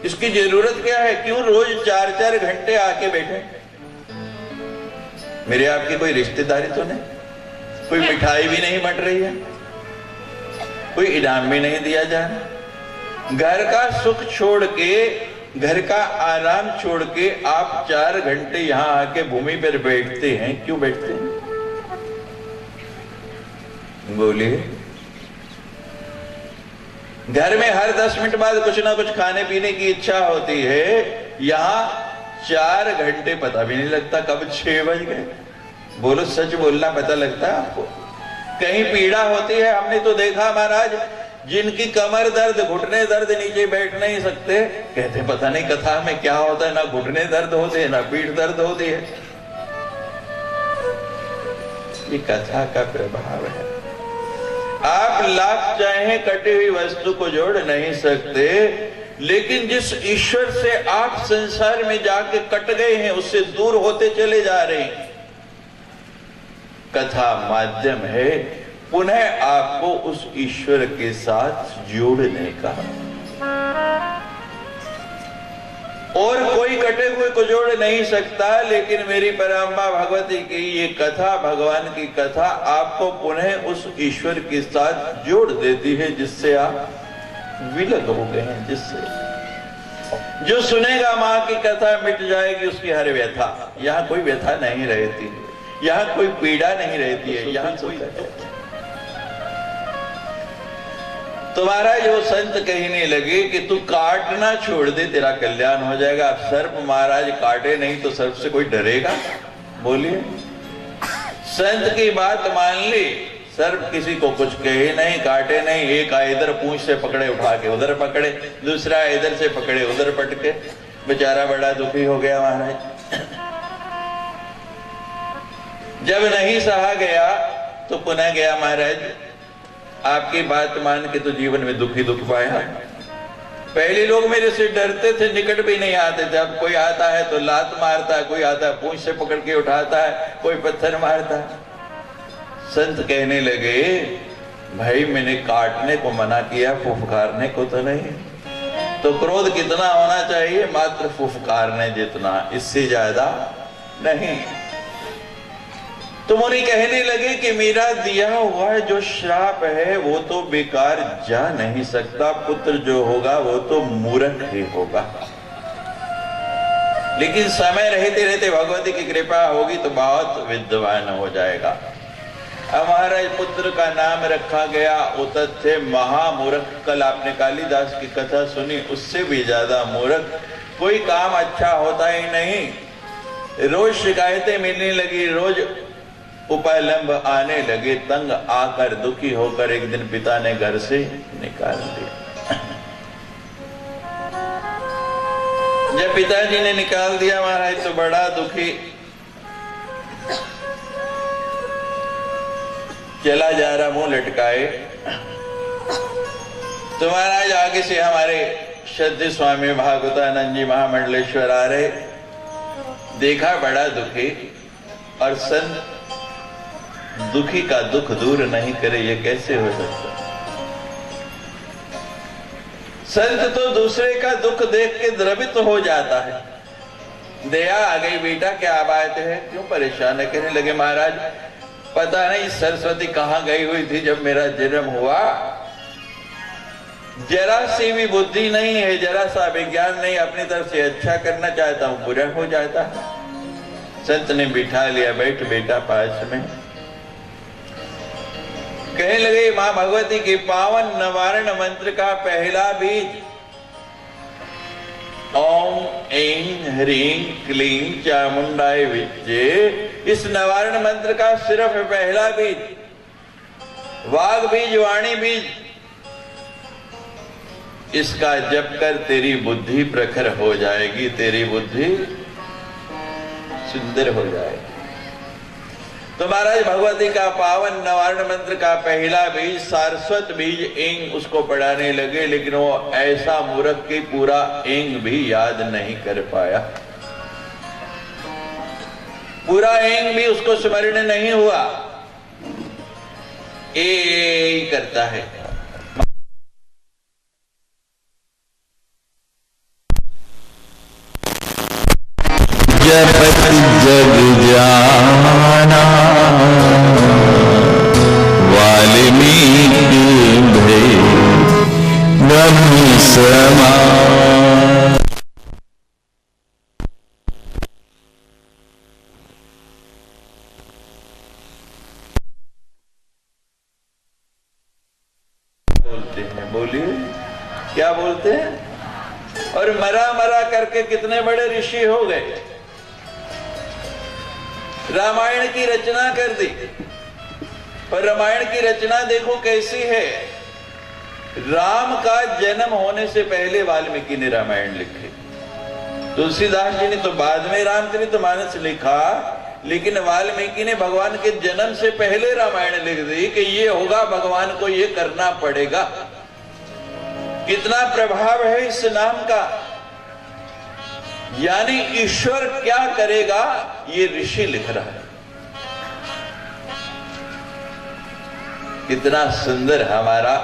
Speaker 1: इसकी जरूरत क्या है, क्यों रोज 4-4 घंटे आके बैठे। मेरे आपकी कोई रिश्तेदारी तो नहीं, कोई मिठाई भी नहीं बंट रही है, कोई इनाम भी नहीं दिया जा रहा। घर का सुख छोड़ के, घर का आराम छोड़ के आप 4 घंटे यहां आके भूमि पर बैठते हैं, क्यों बैठते हैं बोलिए। घर में हर 10 मिनट बाद कुछ ना कुछ खाने पीने की इच्छा होती है, यहां 4 घंटे पता भी नहीं लगता कब 6 बज गए। बोलो, सच बोलना पता लगता है आपको? कहीं पीड़ा होती है? हमने तो देखा महाराज, जिनकी कमर दर्द, घुटने दर्द, नीचे बैठ नहीं सकते, कहते पता नहीं कथा में क्या होता है, ना घुटने दर्द होते हैं ना पीठ दर्द होती है। ये कथा का प्रभाव है। आप लाख चाहे कटी हुई वस्तु को जोड़ नहीं सकते, लेकिन जिस ईश्वर से आप संसार में जाके कट गए हैं, उससे दूर होते चले जा रहे हैं। कथा माध्यम है पुनः आपको उस ईश्वर के साथ जोड़ने का, और कोई कटे हुए को जोड़ नहीं सकता। लेकिन मेरी पराम्बा भगवती की ये कथा, भगवान की कथा आपको पुनः उस ईश्वर के साथ जोड़ देती है, जिससे आप विलग हो गए हैं। जिससे जो सुनेगा मां की कथा मिट जाएगी उसकी हर व्यथा। यहां कोई व्यथा नहीं रहती है, यहां कोई पीड़ा नहीं रहती है, यहां कोई। तो महाराज वो संत कहने लगे कि तू काटना छोड़ दे, तेरा कल्याण हो जाएगा। अब सर्प महाराज काटे नहीं तो सर्प से कोई डरेगा? बोलिए। संत की बात मान ली, सर्प किसी को कुछ कहे नहीं, काटे नहीं। एक इधर पूंछ से पकड़े, उठा के उधर पकड़े, दूसरा इधर से पकड़े, उधर पटके, बेचारा बड़ा दुखी हो गया महाराज। जब नहीं सहा गया तो पुनः गया महाराज, आपकी बात मान के तो जीवन में दुखी दुख पाया। पहले लोग मेरे से डरते थे, निकट भी नहीं आते थे। अब कोई आता है तो लात मारता है, कोई आता है पूंछ से पकड़ के उठाता है, कोई पत्थर मारता है। संत कहने लगे, भाई मैंने काटने को मना किया, फुफकारने को तो नहीं। तो क्रोध कितना होना चाहिए? मात्र फुफकारने जितना, इससे ज्यादा नहीं। तो मुनि कहने लगे कि मेरा दिया हुआ जो श्राप है वो तो बेकार जा नहीं सकता, पुत्र जो होगा वो तो मूर्ख ही होगा। लेकिन समय रहते रहते भगवती की कृपा होगी तो बहुत विद्वान हो जाएगा। हमारा पुत्र का नाम रखा गया उतत थे महामूर्ख। कल आपने कालिदास की कथा सुनी, उससे भी ज्यादा मूर्ख। कोई काम अच्छा होता ही नहीं, रोज शिकायतें मिलने लगी, रोज उपालंब आने लगे। तंग आकर दुखी होकर एक दिन पिता ने घर से निकाल दिया। जब पिताजी ने निकाल दिया महाराज तो बड़ा दुखी चला जा रहा, मुंह लटकाए। तो महाराज आगे से हमारे श्रद्धेय स्वामी भागवतानंद जी महामंडलेश्वर आ रहे, देखा बड़ा दुखी, और संत दुखी का दुख दूर नहीं करे, ये कैसे हो सकता? संत तो दूसरे का दुख देख के द्रवित हो जाता है। दया आ गई, बेटा क्या बात है, क्यों परेशान है? कहने लगे महाराज पता नहीं सरस्वती कहां गई हुई थी जब मेरा जन्म हुआ। जरा सी भी बुद्धि नहीं है, जरा सा विज्ञान नहीं, अपनी तरफ से अच्छा करना चाहता हूं बुरा हो जाता। संत ने बिठा लिया, बैठ बेटा पास में। कहने लगे मां भगवती के पावन नवारण मंत्र का पहला बीज ओम ऐं ह्रीं क्लीं चामुंडाय विद्ये, इस नवारण मंत्र का सिर्फ पहला बीज वाग बीज वाणी बीज, इसका जप कर तेरी बुद्धि प्रखर हो जाएगी, तेरी बुद्धि सुंदर हो जाएगी। तो महाराज भगवती का पावन नवारण मंत्र का पहला बीज सारस्वत बीज एंग उसको पढ़ाने लगे, लेकिन वो ऐसा मूर्ख कि पूरा एंग भी याद नहीं कर पाया, पूरा एंग भी उसको स्मरण नहीं हुआ, ए करता है।
Speaker 4: जपति जग जाना वाल्मीकि भय ब्रह्म समान।
Speaker 1: बोलते हैं, बोलिए क्या बोलते हैं? और मरा मरा करके कितने बड़े ऋषि हो गए, रामायण की रचना कर दी। और रामायण की रचना देखो कैसी है, राम का जन्म होने से पहले वाल्मीकि ने रामायण लिखी, तुलसीदास जी ने तो बाद में रामचरितमानस लिखा, लेकिन वाल्मीकि ने भगवान के जन्म से पहले रामायण लिख दी कि ये होगा, भगवान को ये करना पड़ेगा। कितना प्रभाव है इस नाम का, यानी ईश्वर क्या करेगा ये ऋषि लिख रहा है। कितना सुंदर हमारा,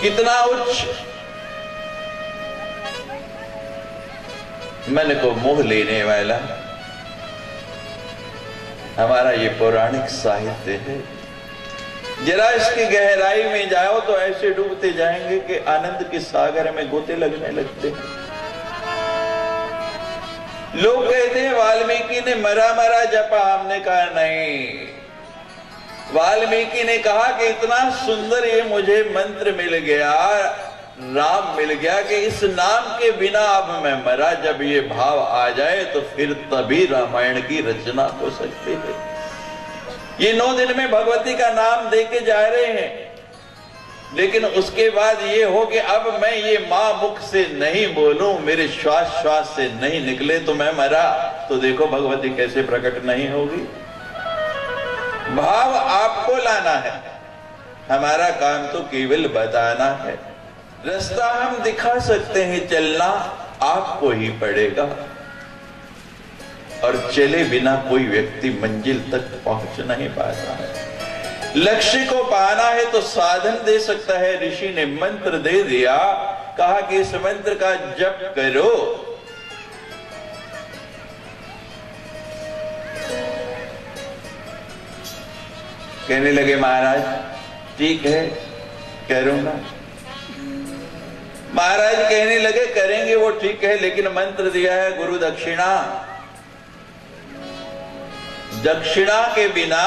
Speaker 1: कितना उच्च, मन को मोह लेने वाला हमारा ये पौराणिक साहित्य है। जरा इसकी गहराई में जाओ तो ऐसे डूबते जाएंगे कि आनंद के सागर में गोते लगने लगते हैं। लोग कहते हैं वाल्मीकि ने मरा मरा जपा, हमने कहा नहीं, वाल्मीकि ने कहा कि इतना सुंदर ये मुझे मंत्र मिल गया, राम मिल गया कि इस नाम के बिना अब मैं मरा, जब ये भाव आ जाए तो फिर तभी रामायण की रचना हो सकती है। ये 9 दिन में भगवती का नाम देके जा रहे हैं, लेकिन उसके बाद ये हो कि अब मैं ये मां मुख से नहीं बोलूं, मेरे श्वास श्वास से नहीं निकले तो मैं मरा, तो देखो भगवती कैसे प्रकट नहीं होगी। भाव आपको लाना है, हमारा काम तो केवल बताना है। रास्ता हम दिखा सकते हैं, चलना आपको ही पड़ेगा, और चले बिना कोई व्यक्ति मंजिल तक पहुंच नहीं पाता है। लक्ष्य को पाना है तो साधन दे सकता है, ऋषि ने मंत्र दे दिया, कहा कि इस मंत्र का जप करो। कहने लगे महाराज ठीक है करूंगा। महाराज कहने लगे करेंगे वो ठीक है, लेकिन मंत्र दिया है गुरु दक्षिणा, दक्षिणा के बिना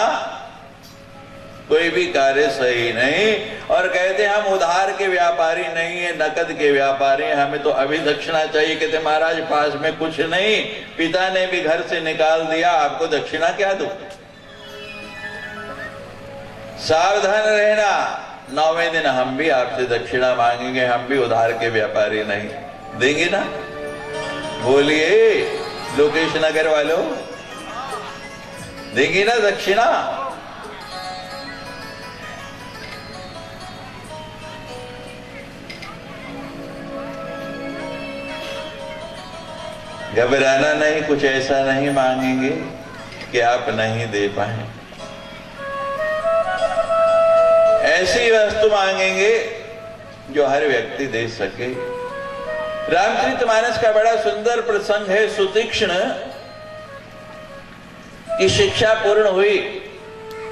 Speaker 1: कोई भी कार्य सही नहीं। और कहते हम उधार के व्यापारी नहीं है, नकद के व्यापारी हैं, हमें तो अभी दक्षिणा चाहिए। कहते महाराज पास में कुछ नहीं, पिता ने भी घर से निकाल दिया, आपको दक्षिणा क्या दूं? सावधान रहना, 9वें दिन हम भी आपसे दक्षिणा मांगेंगे, हम भी उधार के व्यापारी नहीं। देंगे ना? बोलिए लोकेश नगर वालों, देंगे ना दक्षिणा? घबराना नहीं, कुछ ऐसा नहीं मांगेंगे कि आप नहीं दे पाए, ऐसी वस्तु मांगेंगे जो हर व्यक्ति दे सके। रामचरितमानस का बड़ा सुंदर प्रसंग है। सुतीक्ष्ण की शिक्षा पूर्ण हुई,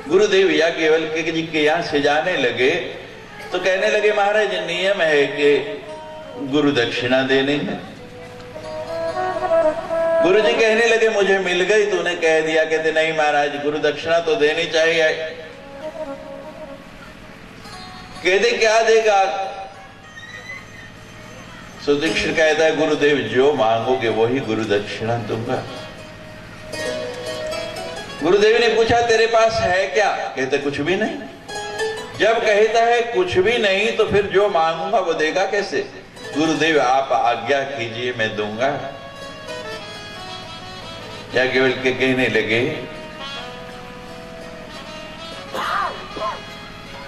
Speaker 1: गुरुदेव याज्ञवल्क्य जी के यहां से जाने लगे तो कहने लगे महाराज नियम है कि गुरु दक्षिणा देने हैं। गुरु जी कहने लगे मुझे मिल गई, तूने कह दिया। कहते नहीं महाराज गुरु दक्षिणा तो देनी चाहिए, कहते क्या देगा? सुदीक्षित कहता है गुरुदेव जो मांगोगे वही गुरु दक्षिणा दूंगा। गुरुदेव ने पूछा तेरे पास है क्या? कहते कुछ भी नहीं। जब कहता है कुछ भी नहीं तो फिर जो मांगूंगा वो देगा कैसे? गुरुदेव आप आज्ञा कीजिए मैं दूंगा। क्या केवल के कहने लगे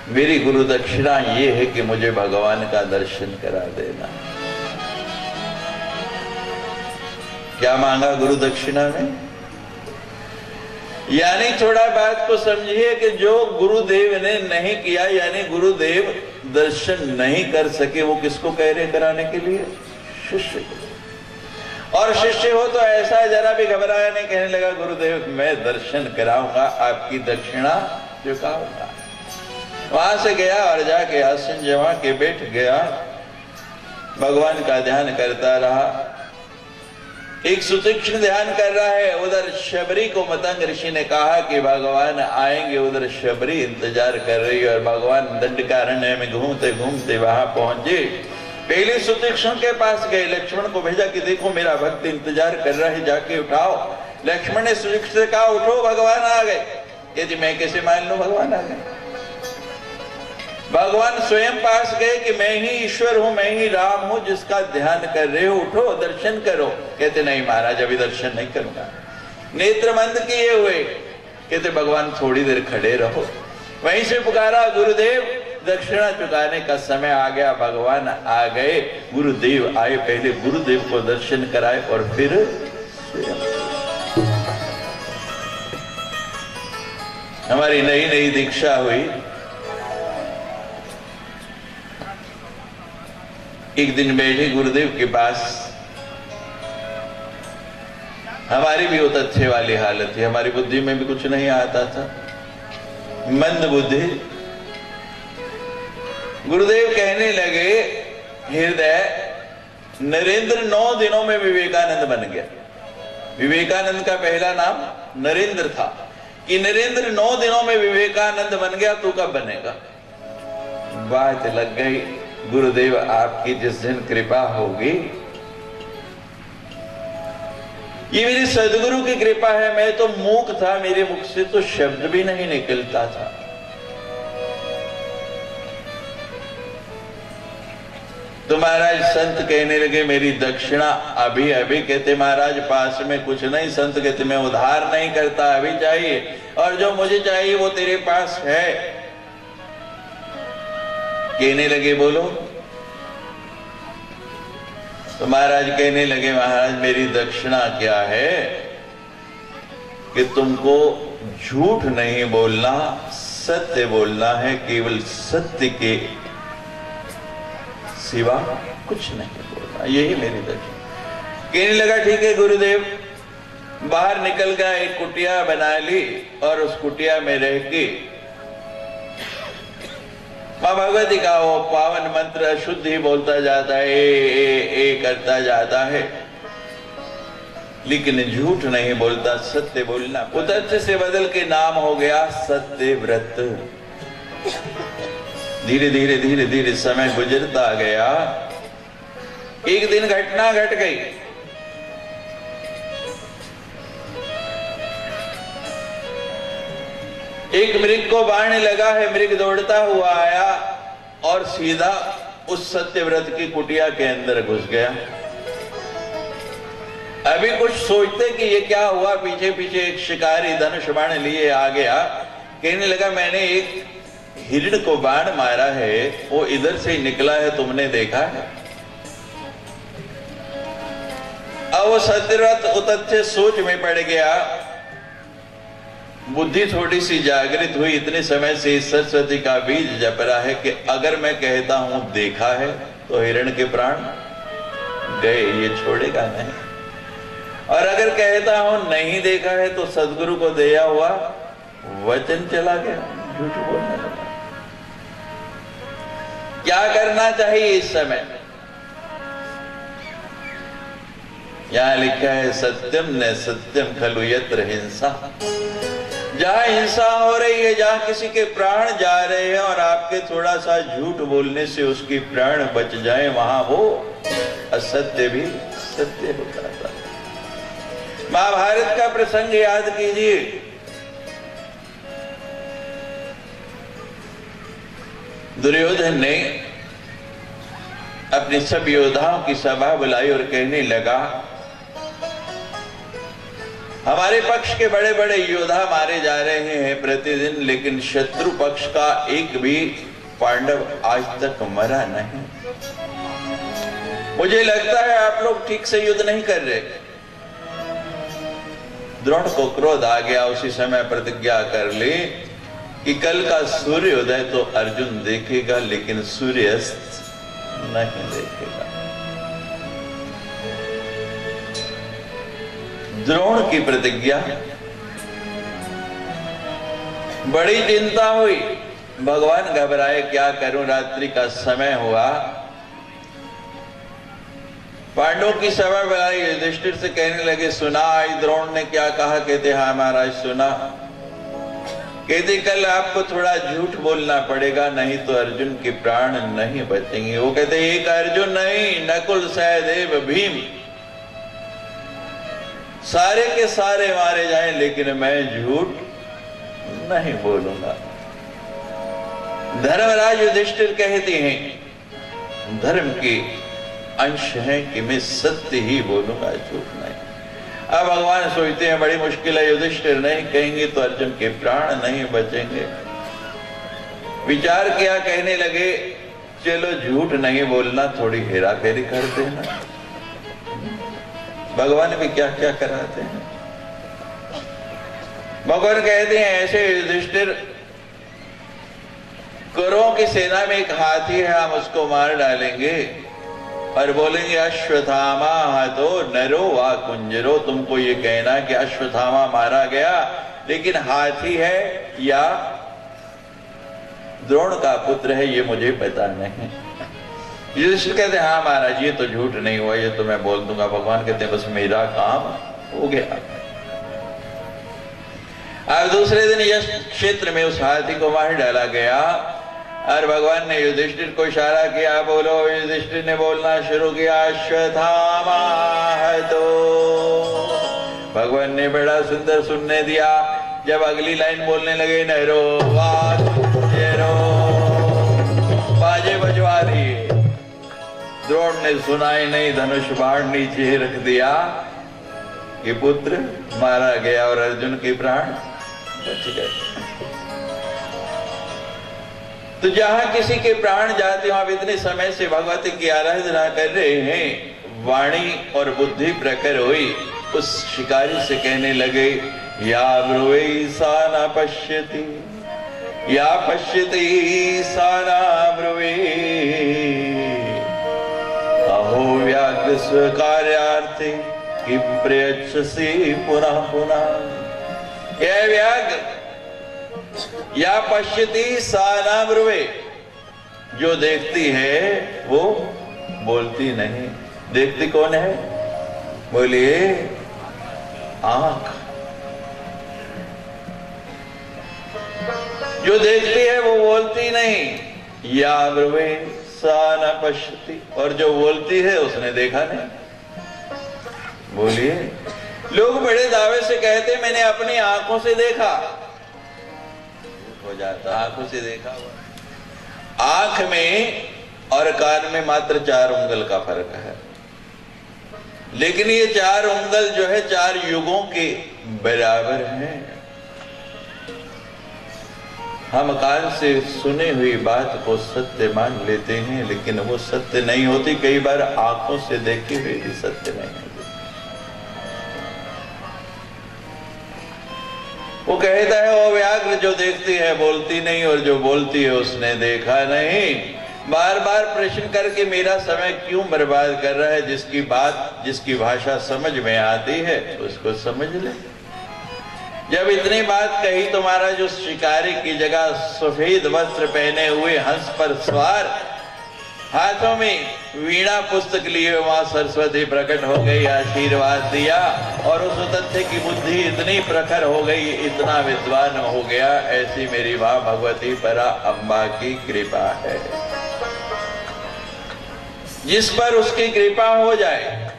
Speaker 1: मेरी गुरु दक्षिणा ये है कि मुझे भगवान का दर्शन करा देना। क्या मांगा गुरु दक्षिणा में? यानी थोड़ा बात को समझिए कि जो गुरुदेव ने नहीं किया, यानी गुरुदेव दर्शन नहीं कर सके, वो किसको कह रहे कराने के लिए? शिष्य। और शिष्य हो तो ऐसा जरा भी घबराया नहीं, कहने लगा गुरुदेव मैं दर्शन कराऊंगा, आपकी दक्षिणा चुकाऊंगा। वहां से गया और जाके आसन जमा के बैठ गया, भगवान का ध्यान करता रहा। एक सुतीक्ष्ण ध्यान कर रहा है, उधर शबरी को मतंग ऋषि ने कहा कि भगवान आएंगे। उधर शबरी इंतजार कर रही है और भगवान दंडकारण्य में घूमते घूमते वहां पहुंचे। पहले सुतीक्ष्ण के पास गए, लक्ष्मण को भेजा कि देखो मेरा भक्त इंतजार कर रहा है, जाके उठाओ। लक्ष्मण ने सुतीक्ष्ण से कहा उठो भगवान आ गए। यदि मैं कैसे मान लूं भगवान आ गए? भगवान स्वयं पास गए कि मैं ही ईश्वर हूं, मैं ही राम हूं जिसका ध्यान कर रहे हो, उठो दर्शन करो। कहते नहीं महाराज अभी दर्शन नहीं करूंगा। नेत्र मंद किए हुए कहते भगवान थोड़ी देर खड़े रहो। वहीं से पुकारा गुरुदेव दक्षिणा चुकाने का समय आ गया। भगवान आ गए, गुरुदेव आए, पहले गुरुदेव को दर्शन कराए और फिर हमारी नई नई दीक्षा हुई। एक दिन बैठे गुरुदेव के पास, हमारी भी वो तथ्य वाली हालत थी, हमारी बुद्धि में भी कुछ नहीं आता था, मंद बुद्धि। गुरुदेव कहने लगे हृदय नरेंद्र 9 दिनों में विवेकानंद बन गया। विवेकानंद का पहला नाम नरेंद्र था कि नरेंद्र 9 दिनों में विवेकानंद बन गया, तू कब बनेगा? बात लग गई। गुरुदेव आपकी जिस दिन कृपा होगी, ये मेरी सदगुरु की कृपा है। मैं तो मूक था, मेरे मुख से तो शब्द भी नहीं निकलता था। तो महाराज संत कहने लगे मेरी दक्षिणा अभी अभी। कहते महाराज पास में कुछ नहीं। संत कहते मैं उधार नहीं करता, अभी चाहिए, और जो मुझे चाहिए वो तेरे पास है। कहने लगे बोलो। तो महाराज कहने लगे महाराज मेरी दक्षिणा क्या है कि तुमको झूठ नहीं बोलना, सत्य बोलना है, केवल सत्य के सिवा कुछ नहीं बोलना, यही मेरी दक्षिणा। कहने लगा ठीक है गुरुदेव। बाहर निकल गया, एक कुटिया बना ली और उस कुटिया में रह के मां भगवती का वो पावन मंत्र शुद्ध ही बोलता जाता है, ए करता जाता है, लेकिन झूठ नहीं बोलता, सत्य बोलना। उतथ्य से बदल के नाम हो गया सत्यव्रत। धीरे धीरे धीरे धीरे समय गुजरता गया। एक दिन घटना घट गई। एक मृग को बाढ़ने लगा है, मृग दौड़ता हुआ आया और सीधा उस सत्यव्रत की कुटिया के अंदर घुस गया। अभी कुछ सोचते कि ये क्या हुआ, पीछे पीछे एक शिकारी धनुष बाण लिए आ गया। कहने लगा मैंने एक हिरण को बाण मारा है, वो इधर से निकला है, तुमने देखा है? अब वो सत्यव्रत उतथ्य सोच में पड़ गया। बुद्धि थोड़ी सी जागृत हुई। इतने समय से सरस्वती का बीज जप रहा है कि अगर मैं कहता हूं देखा है तो हिरण के प्राण गए, ये छोड़ेगा नहीं। और अगर कहता हूं नहीं देखा है तो सदगुरु को दिया हुआ वचन चला गया, झूठ बोलने लगा। क्या करना चाहिए इस समय? यहां लिखा है सत्यम न सत्यम खलु यत्र हिंसा। जहां हिंसा हो रही है, जहां किसी के प्राण जा रहे हैं और आपके थोड़ा सा झूठ बोलने से उसकी प्राण बच जाए, वहां वो असत्य भी सत्य हो जाता है। महाभारत का प्रसंग याद कीजिए। दुर्योधन ने अपने सब योद्धाओं की सभा बुलाई और कहने लगा, हमारे पक्ष के बड़े बड़े योद्धा मारे जा रहे हैं प्रतिदिन, लेकिन शत्रु पक्ष का एक भी पांडव आज तक मरा नहीं। मुझे लगता है आप लोग ठीक से युद्ध नहीं कर रहे। द्रोण को क्रोध आ गया। उसी समय प्रतिज्ञा कर ली कि कल का सूर्योदय तो अर्जुन देखेगा, लेकिन सूर्यास्त नहीं देखेगा। द्रोण की प्रतिज्ञा। बड़ी चिंता हुई, भगवान घबराए, क्या करूं, रात्रि का समय हुआ। पांडवों की सभा बुलाई, युधिष्ठिर से कहने लगे, सुना आज द्रोण ने क्या कहा? कहते हाँ महाराज सुना। कहते कल आपको थोड़ा झूठ बोलना पड़ेगा, नहीं तो अर्जुन के प्राण नहीं बचेंगे। वो कहते एक अर्जुन नहीं, नकुल सहदेव भीम सारे के सारे मारे जाएं, लेकिन मैं झूठ नहीं बोलूंगा। धर्मराज युधिष्ठिर कहते हैं धर्म के अंश है कि मैं सत्य ही बोलूंगा, झूठ नहीं। अब भगवान सोचते हैं बड़ी मुश्किल है, युधिष्ठिर नहीं कहेंगे तो अर्जुन के प्राण नहीं बचेंगे। विचार किया, कहने लगे चलो झूठ नहीं बोलना, थोड़ी हेरा फेरी करते हैं। भगवान भी क्या क्या कराते हैं। भगवान कहते हैं ऐसे युधिष्ठिर, कौरवों की सेना में एक हाथी है, हम उसको मार डालेंगे और बोलेंगे अश्वत्थामा हतो नरो वा कुंजरो। तुमको ये कहना कि अश्वत्थामा मारा गया, लेकिन हाथी है या द्रोण का पुत्र है ये मुझे पता नहीं। युधिष्ठिर कहते हैं हाँ महाराज ये तो झूठ नहीं हुआ, ये तो मैं बोल दूंगा। भगवान कहते हैं बस मेरा काम हो गया। अब दूसरे दिन यश क्षेत्र में उस हाथी को मार डाला गया और भगवान ने युधिष्ठिर को इशारा किया, बोलो। युधिष्ठिर ने बोलना शुरू किया, अश्वत्थामा हतो। भगवान ने बड़ा सुंदर सुनने दिया। जब अगली लाइन बोलने लगे, नरो वा कुंजरो, बाजे बजवा दिए। द्रोण ने सुना ही नहीं, धनुष बाण नीचे रख दिया कि पुत्र मारा गया और अर्जुन के प्राण बच गए। तो जहां किसी के प्राण जाते वहां इतने समय से भगवती की आराधना कर रहे हैं, वाणी और बुद्धि प्रखर हुई। उस शिकारी से कहने लगे, या ब्रुवे सा न पश्यति, या पश्यति सा न ब्रुवे, अहो व्याघ्र स्वकार्यार्थे कि प्रयच्छसि पुनः पुनः। यह व्याघ्र या पश्यति सा न ब्रुवे, जो देखती है वो बोलती नहीं। देखती कौन है? बोलिए आंख। जो देखती है वो बोलती नहीं। या ब्रुवे सा न पश्यति, और जो बोलती है उसने देखा नहीं। बोलिए, लोग बड़े दावे से कहते मैंने अपनी आंखों से देखा, हो जाता आंखों से देखा हुआ। आंख में और कान में मात्र 4 उंगल का फर्क है, लेकिन ये 4 उंगल जो है 4 युगों के बराबर हैं। हम कान से सुनी हुई बात को सत्य मान लेते हैं, लेकिन वो सत्य नहीं होती। कई बार आंखों से देखी हुई भी सत्य नहीं होती। वो कहता है वो व्याघ्र जो देखती है बोलती नहीं, और जो बोलती है उसने देखा नहीं। बार बार प्रश्न करके मेरा समय क्यों बर्बाद कर रहा है? जिसकी बात, जिसकी भाषा समझ में आती है उसको समझ ले। जब इतनी बात कही तो महाराज उस शिकारी की जगह सफेद वस्त्र पहने हुए हंस पर सवार हाथों में वीणा पुस्तक लिए मां सरस्वती प्रकट हो गई, आशीर्वाद दिया और उस तथ्य की बुद्धि इतनी प्रखर हो गई, इतना विद्वान हो गया। ऐसी मेरी मां भगवती परा अम्बा की कृपा है। जिस पर उसकी कृपा हो जाए,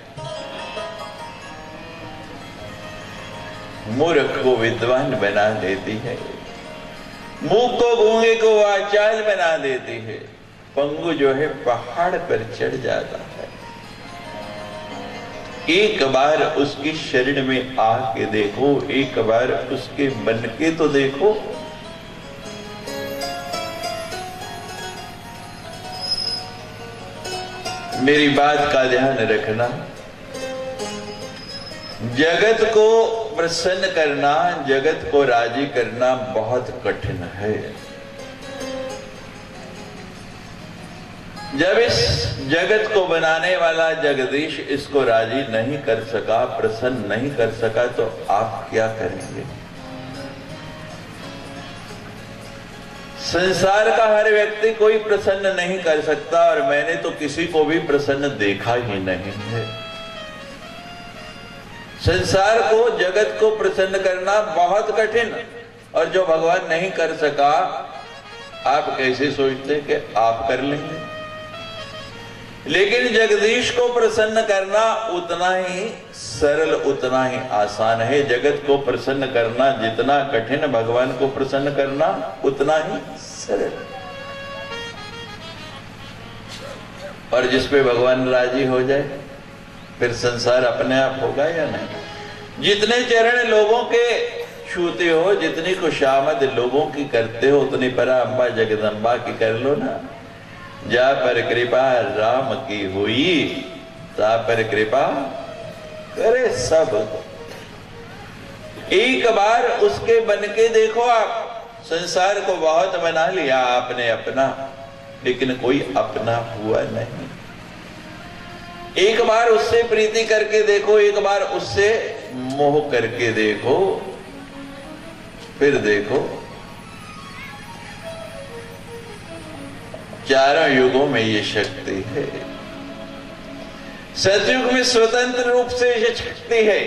Speaker 1: मूर्ख को विद्वान बना देती है, मूक को गूंगे को वाचाल बना देती है, पंगु जो है पहाड़ पर चढ़ जाता है। एक बार उसकी शरण में आके देखो, एक बार उसके बन के तो देखो। मेरी बात का ध्यान रखना, जगत को प्रसन्न करना, जगत को राजी करना बहुत कठिन है। जब इस जगत को बनाने वाला जगदीश इसको राजी नहीं कर सका, प्रसन्न नहीं कर सका, तो आप क्या करेंगे? संसार का हर व्यक्ति कोई प्रसन्न नहीं कर सकता, और मैंने तो किसी को भी प्रसन्न देखा ही नहीं है। संसार को, जगत को प्रसन्न करना बहुत कठिन, और जो भगवान नहीं कर सका, आप कैसे सोचते कि आप कर लेंगे? लेकिन जगदीश को प्रसन्न करना उतना ही सरल, उतना ही आसान है। जगत को प्रसन्न करना जितना कठिन, भगवान को प्रसन्न करना उतना ही सरल। और जिसपे भगवान राजी हो जाए, फिर संसार अपने आप होगा या नहीं? जितने चरण लोगों के छूते हो, जितनी खुशामद लोगों की करते हो, उतनी परा अम्बा जगदम्बा की कर लो ना। जा पर कृपा राम की हुई, ता पर कृपा करे सब। एक बार उसके बन के देखो आप। संसार को बहुत बना लिया आपने अपना, लेकिन कोई अपना हुआ नहीं। एक बार उससे प्रीति करके देखो, एक बार उससे मोह करके देखो, फिर देखो चारों युगों में ये शक्ति है। सतयुग में स्वतंत्र रूप से ये शक्ति है।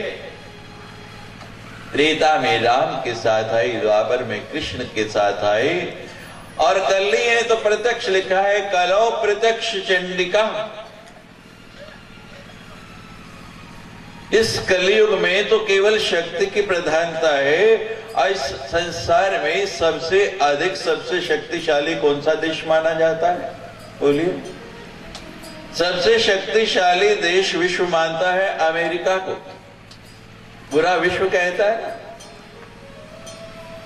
Speaker 1: त्रेता में राम के साथ आई, द्वापर में कृष्ण के साथ आई, और कली है तो प्रत्यक्ष लिखा है, कलो प्रत्यक्ष चंडिका। इस कलयुग में तो केवल शक्ति की प्रधानता है। इस संसार में सबसे अधिक, सबसे शक्तिशाली कौन सा देश माना जाता है? बोलिए। सबसे शक्तिशाली देश विश्व मानता है अमेरिका को, पूरा विश्व कहता है।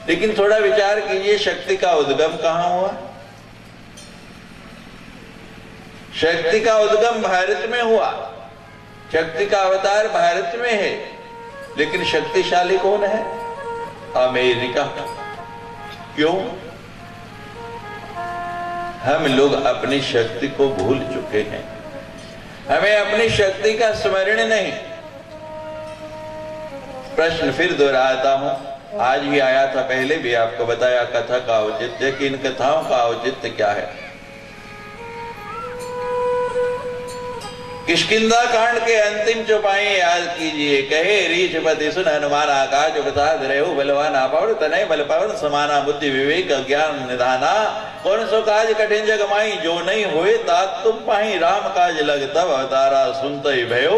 Speaker 1: लेकिन थोड़ा विचार कीजिए, शक्ति का उद्गम कहां हुआ? शक्ति का उद्गम भारत में हुआ, शक्ति का अवतार भारत में है, लेकिन शक्तिशाली कौन है? अमेरिका। क्यों? हम लोग अपनी शक्ति को भूल चुके हैं, हमें अपनी शक्ति का स्मरण नहीं। प्रश्न फिर दोहराता हूं, आज ही आया था, पहले भी आपको बताया कथा का औचित्य, कि इन कथाओं का औचित्य क्या है। किष्किंधा कांड के अंतिम चौपाई याद कीजिए। कहे रीछपति सुन हनुमान आकाश प्रसाद रहो, बलवान आपड़ तनय बल पवन समाना, बुद्धि विवेक ज्ञान निधाना, कौन सो काज कठिन जग माई, जो नहीं होए तात तुम पाही, राम काज लग तब अवतारा, सुनते भयो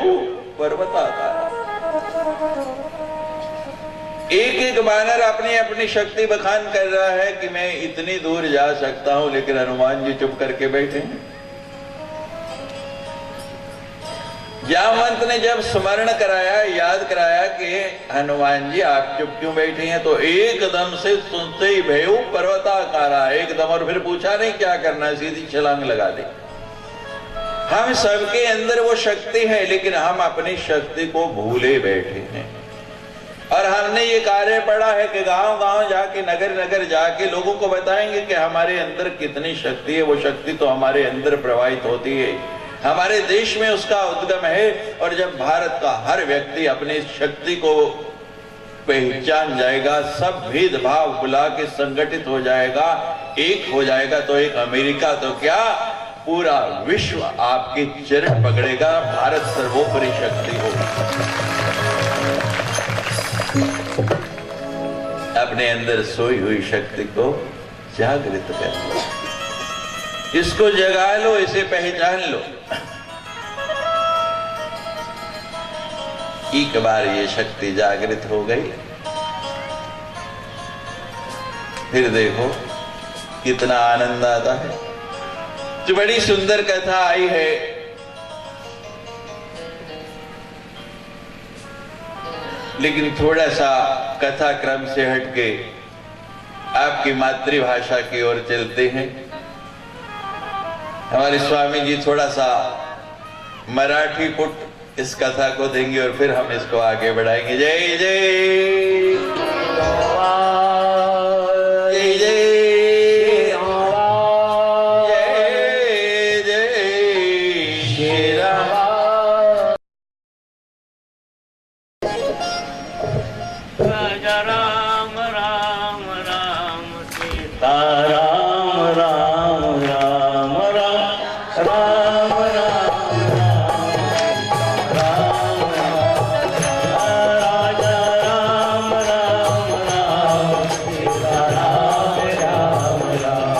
Speaker 1: पर्वताकारा। एक एक बानर अपनी अपनी शक्ति बखान कर रहा है कि मैं इतनी दूर जा सकता हूं, लेकिन हनुमान जी चुप करके बैठे हैं। जामवंत ने जब स्मरण कराया, याद कराया कि हनुमान जी आप चुप क्यों बैठे हैं, तो एकदम से सुनते ही भयो पर्वताकारा, एकदम। और फिर पूछा नहीं क्या करना, सीधी छलांग लगा दी। हम सबके अंदर वो शक्ति है, लेकिन हम अपनी शक्ति को भूले बैठे हैं। और हमने ये कार्य पढ़ा है कि गांव गांव जाके, नगर नगर जाके लोगों को बताएंगे कि हमारे अंदर कितनी शक्ति है। वो शक्ति तो हमारे अंदर प्रवाहित होती है, हमारे देश में उसका उद्गम है। और जब भारत का हर व्यक्ति अपनी शक्ति को पहचान जाएगा, सब भेदभाव भुला के संगठित हो जाएगा, एक हो जाएगा, तो एक अमेरिका तो क्या, पूरा विश्व आपके चरण पकड़ेगा। भारत सर्वोपरि शक्ति होगी। अपने अंदर सोई हुई शक्ति को जागृत कर लो, इसको जगा लो, इसे पहचान लो। एक बार ये शक्ति जागृत हो गई, फिर देखो कितना आनंद आता है। जो बड़ी सुंदर कथा आई है, लेकिन थोड़ा सा कथा क्रम से हटके आपकी मातृभाषा की ओर चलते हैं। हमारे स्वामी जी थोड़ा सा मराठी पुट इस कथा को देंगे और फिर हम इसको आगे बढ़ाएंगे। जय जय जय जय जय जय श्री राम।
Speaker 3: राजा राम राम राम सीता राम राम राम राम राम राम राम राजा राम राम राम सीता राम राम राम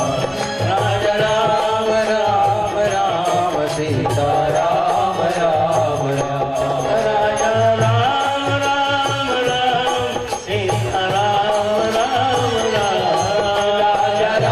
Speaker 3: राजा राम राम राम सीता राम राम राम राजा राम राम राम सीता राम राम राम राजा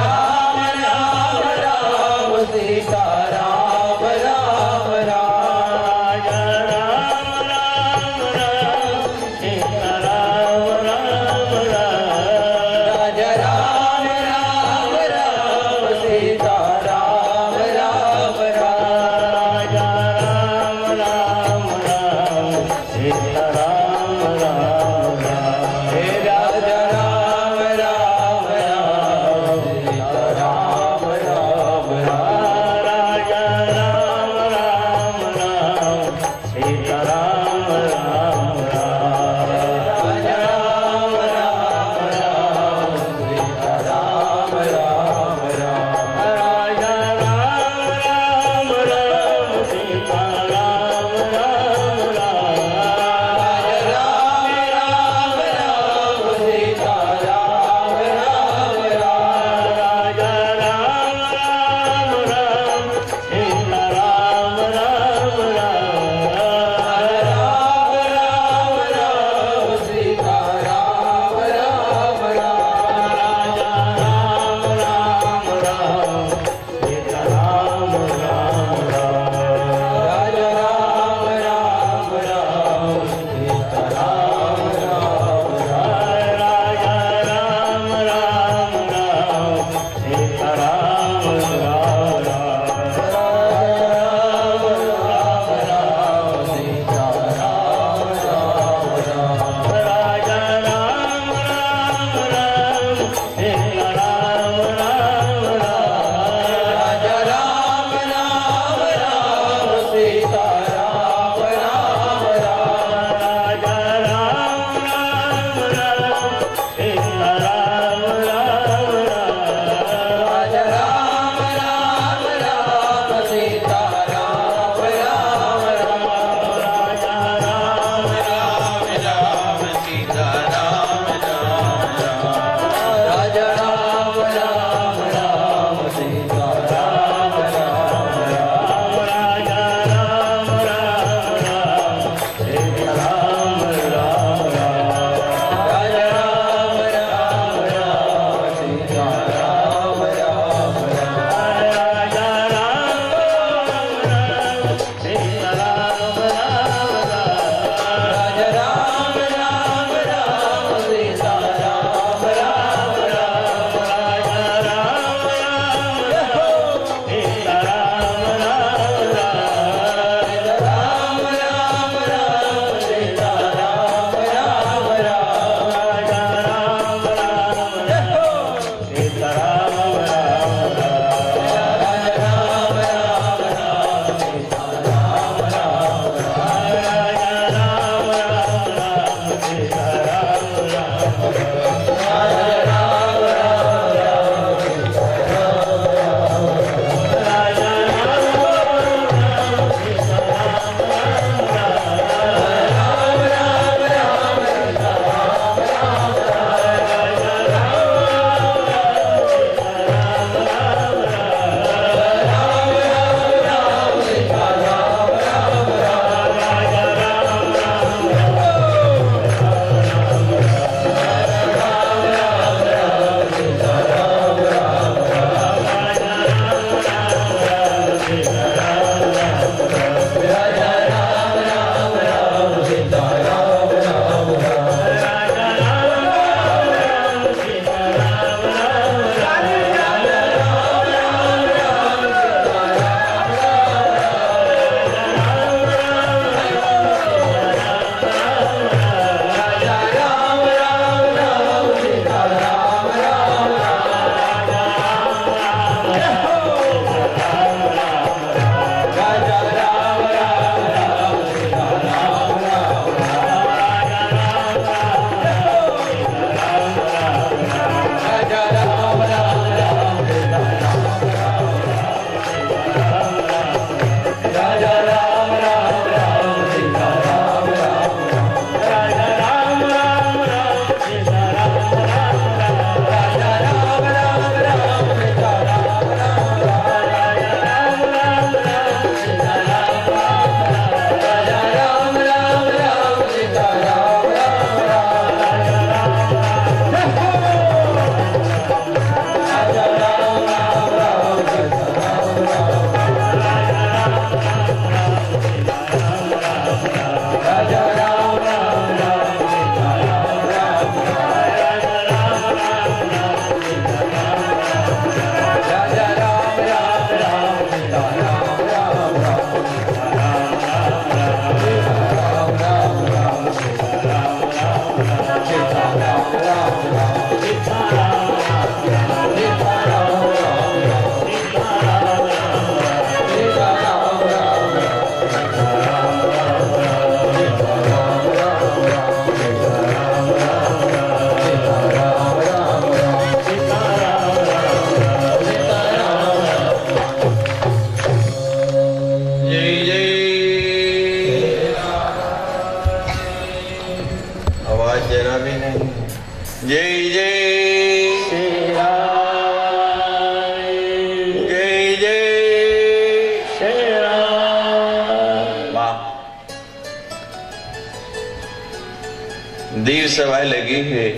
Speaker 3: राजा राम राम राम सीता राम राम राजा राम राम राम सीता राम राम राजा राम राम राम सीता राम राम राजा राम राम राम सीता राम राम राजा राम राम राम सीता राम राम राजा राम राम राम सीता राम राम राजा राम राम राम सीता राम राम राजा राम राम राम सीता राम राम राजा राम राम राम सीता राम राम राम राम सीता राम राम सीता राम राम सीता राम सीता राम सीता राम
Speaker 1: जय जय। आवाज जरा भी नहीं। जय जय जय जय। वाह। दीव सभा लगी है।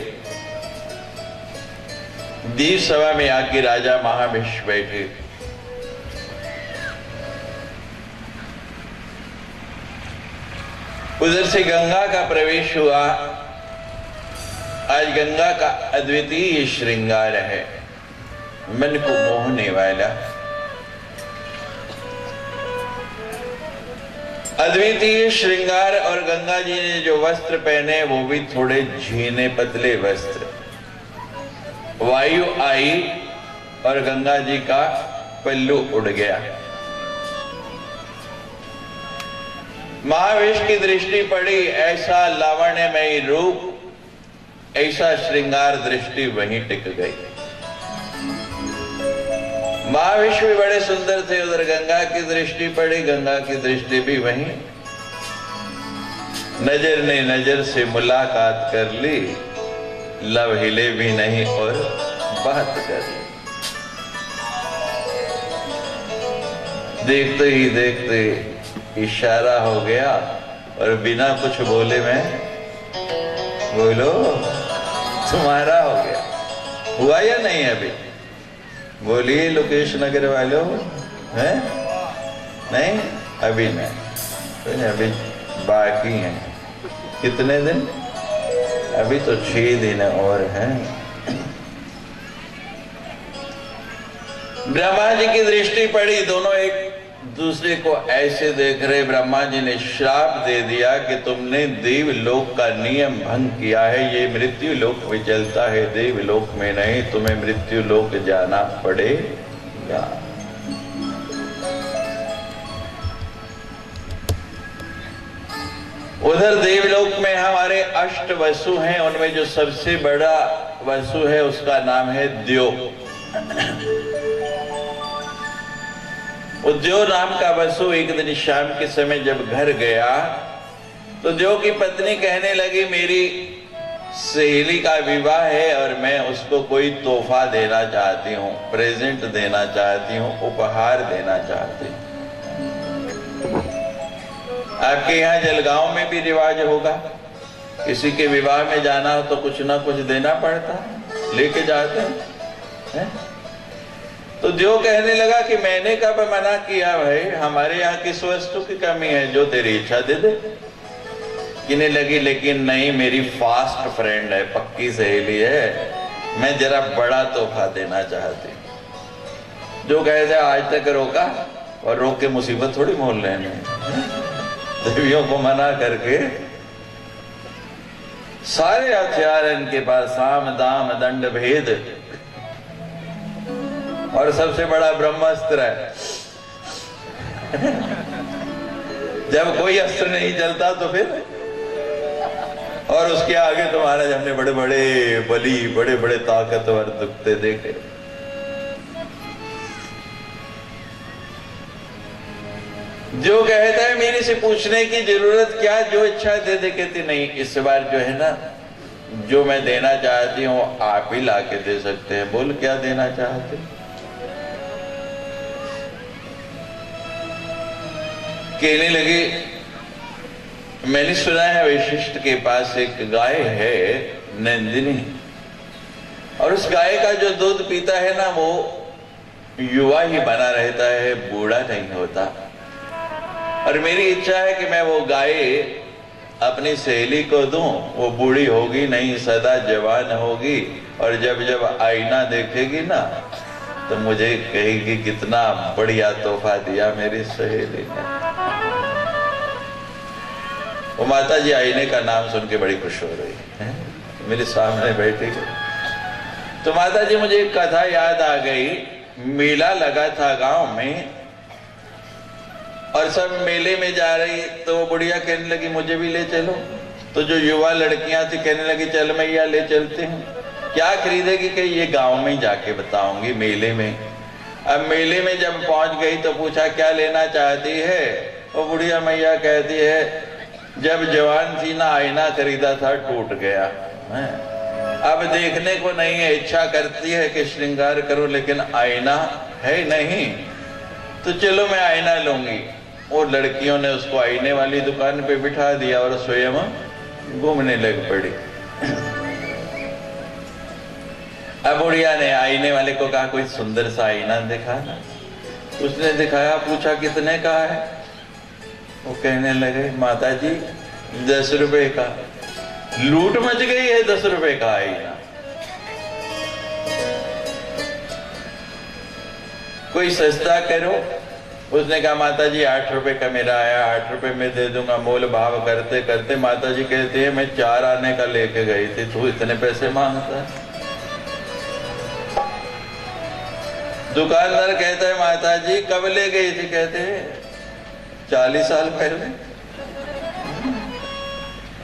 Speaker 1: दीव सभा में आके राजा महाविष्णु बैठे। उधर से गंगा का प्रवेश हुआ। आज गंगा का अद्वितीय श्रृंगार है, मन को मोहने वाला। अद्वितीय श्रृंगार। और गंगा जी ने जो वस्त्र पहने वो भी थोड़े झीने पतले वस्त्र। वायु आई और गंगा जी का पल्लू उड़ गया। महाविष्णु की दृष्टि पड़ी, ऐसा लावण्यमयी रूप, ऐसा श्रृंगार, दृष्टि वहीं टिक गई। महाविष्णु भी बड़े सुंदर थे। उधर गंगा की दृष्टि पड़ी, गंगा की दृष्टि भी वहीं। नजर ने नजर से मुलाकात कर ली, लब हिले भी नहीं और बात कर ली। देखते ही देखते इशारा हो गया और बिना कुछ बोले मैं बोलो तुम्हारा हो गया। हुआ या नहीं अभी? बोलिए लोकेश नगर वालों। हैं? नहीं अभी नहीं, अभी बाकी हैं। कितने दिन? अभी तो 6 दिन और हैं। ब्रह्मा जी की दृष्टि पड़ी, दोनों एक दूसरे को ऐसे देख रहे। ब्रह्मा जी ने श्राप दे दिया कि तुमने देवलोक का नियम भंग किया है, ये मृत्यु लोक में चलता है, देवलोक में नहीं, तुम्हें मृत्यु लोक जाना पड़ेगा। उधर देवलोक में हमारे अष्ट वसु हैं, उनमें जो सबसे बड़ा वसु है उसका नाम है द्यो। द्यो नाम का वसु एक दिन शाम के समय जब घर गया तो द्यो की पत्नी कहने लगी, मेरी सहेली का विवाह है और मैं उसको कोई तोहफा देना चाहती हूँ, प्रेजेंट देना चाहती हूँ, उपहार देना चाहती हूँ। आपके यहाँ जलगांव में भी रिवाज होगा, किसी के विवाह में जाना हो तो कुछ ना कुछ देना पड़ता है, लेके जाते हैं। तो जो कहने लगा कि मैंने कब मना किया भाई, हमारे यहाँ किस वस्तु की कमी है, जो तेरी इच्छा दे दे। कहने लगी लेकिन नहीं, मेरी फास्ट फ्रेंड है, पक्की सहेली है, मैं जरा बड़ा तोहफा देना चाहती। जो कहते आज तक रोका और रोक के मुसीबत थोड़ी मोल लेने, देवियों को मना करके सारे हथियार इनके पास, साम दाम दंड भेद, और सबसे बड़ा ब्रह्मास्त्र है। जब कोई अस्त्र नहीं चलता तो फिर और उसके आगे तो महाराज हमने बड़े बड़े बली, बड़े बड़े ताकतवर दुखते देखे। जो कहता है मेरे से पूछने की जरूरत क्या, जो इच्छा दे दे, कहती नहीं इस बार जो है ना, जो मैं देना चाहती हूँ आप ही लाके दे सकते हैं। बोल क्या देना चाहते? कहने लगे मैंने सुना है वशिष्ठ के पास एक गाय है नंदिनी, और उस गाय का जो दूध पीता है ना वो युवा ही बना रहता है, बूढ़ा नहीं होता। और मेरी इच्छा है कि मैं वो गाय अपनी सहेली को दूं, वो बूढ़ी होगी नहीं, सदा जवान होगी, और जब जब आईना देखेगी ना तो मुझे कहेगी कितना बढ़िया तोहफा दिया मेरी सहेली ने। वो माता जी आईने का नाम सुन के बड़ी खुश हो रही है, मेरे सामने बैठी। तो माता जी मुझे एक कथा याद आ गई। मेला लगा था गांव में और सब मेले में जा रही, तो वो बुढ़िया कहने लगी मुझे भी ले चलो। तो जो युवा लड़कियां थी कहने लगी चल मैया ले चलते हैं। क्या खरीदेगी? कि ये गांव में ही जाके बताऊंगी मेले में। अब मेले में जब पहुंच गई तो पूछा क्या लेना चाहती है? वो बुढ़िया मैया कहती है जब जवान थी ना आईना खरीदा था टूट गया, अब देखने को नहीं है, इच्छा करती है कि श्रृंगार करो लेकिन आईना है नहीं, तो चलो मैं आईना लूंगी। और लड़कियों ने उसको आईने वाली दुकान पे बिठा दिया और स्वयं घूमने लग पड़ी। अब बुढ़िया ने आईने वाले को कहा कोई सुंदर सा आईना दिखाना। उसने दिखाया, पूछा कितने का है? वो कहने लगे माता जी 10 रुपए का। लूट मच गई है, 10 रुपए का आईना। कोई सस्ता करो। उसने कहा माता जी 8 रुपए का मेरा आया, 8 रुपए में दे दूंगा। मोल भाव करते करते माता जी कहती है मैं 4 आने का लेके गई थी, तू इतने पैसे मांगता है? दुकानदार कहता है माता जी कब ले गई थी? कहते हैं 40 साल पहले।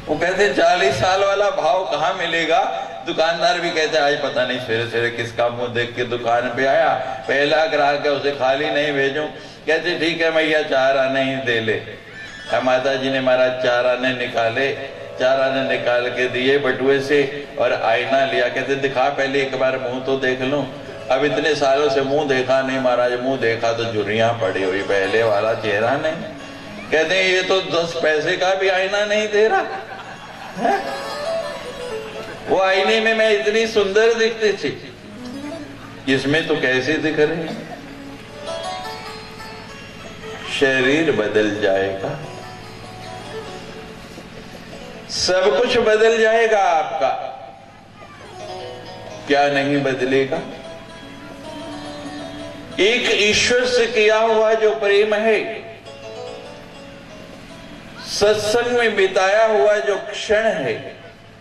Speaker 1: वो कहते 40 साल वाला भाव कहाँ मिलेगा? दुकानदार भी कहते आज पता नहीं सवेरे सवेरे किसका मुंह देख के दुकान पे आया, पहला ग्राहक है उसे खाली नहीं भेजूं। कहते ठीक है भैया 4 आने ही दे ले। माता जी ने महाराज 4 आने निकाले, 4 आने निकाल के दिए बटुए से और आईना लिया। कहते दिखा पहले एक बार मुंह तो देख लूं। अब इतने सालों से मुंह देखा नहीं महाराज, मुंह देखा तो झुर्रियां पड़ी हुई, पहले वाला चेहरा नहीं। कहते हैं ये तो 10 पैसे का भी आईना नहीं दे रहा है? वो आईने में मैं इतनी सुंदर दिखती थी, इसमें तो कैसे दिख रही? शरीर बदल जाएगा, सब कुछ बदल जाएगा आपका, क्या नहीं बदलेगा? एक ईश्वर से किया हुआ जो प्रेम है, सत्संग में बिताया हुआ जो क्षण है,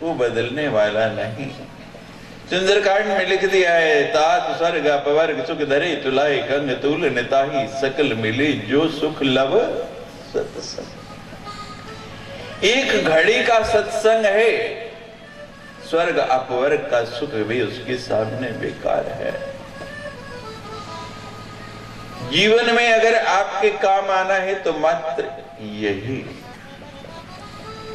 Speaker 1: वो बदलने वाला नहीं। सुंदरकांड में लिख दिया है तात स्वर्ग अपवर्ग सुख धरे तुलाए कंग तूल निताही सकल मिले जो सुख लव सत्संग। एक घड़ी का सत्संग है, स्वर्ग अपवर्ग का सुख भी उसके सामने बेकार है। जीवन में अगर आपके काम आना है तो मात्र यही।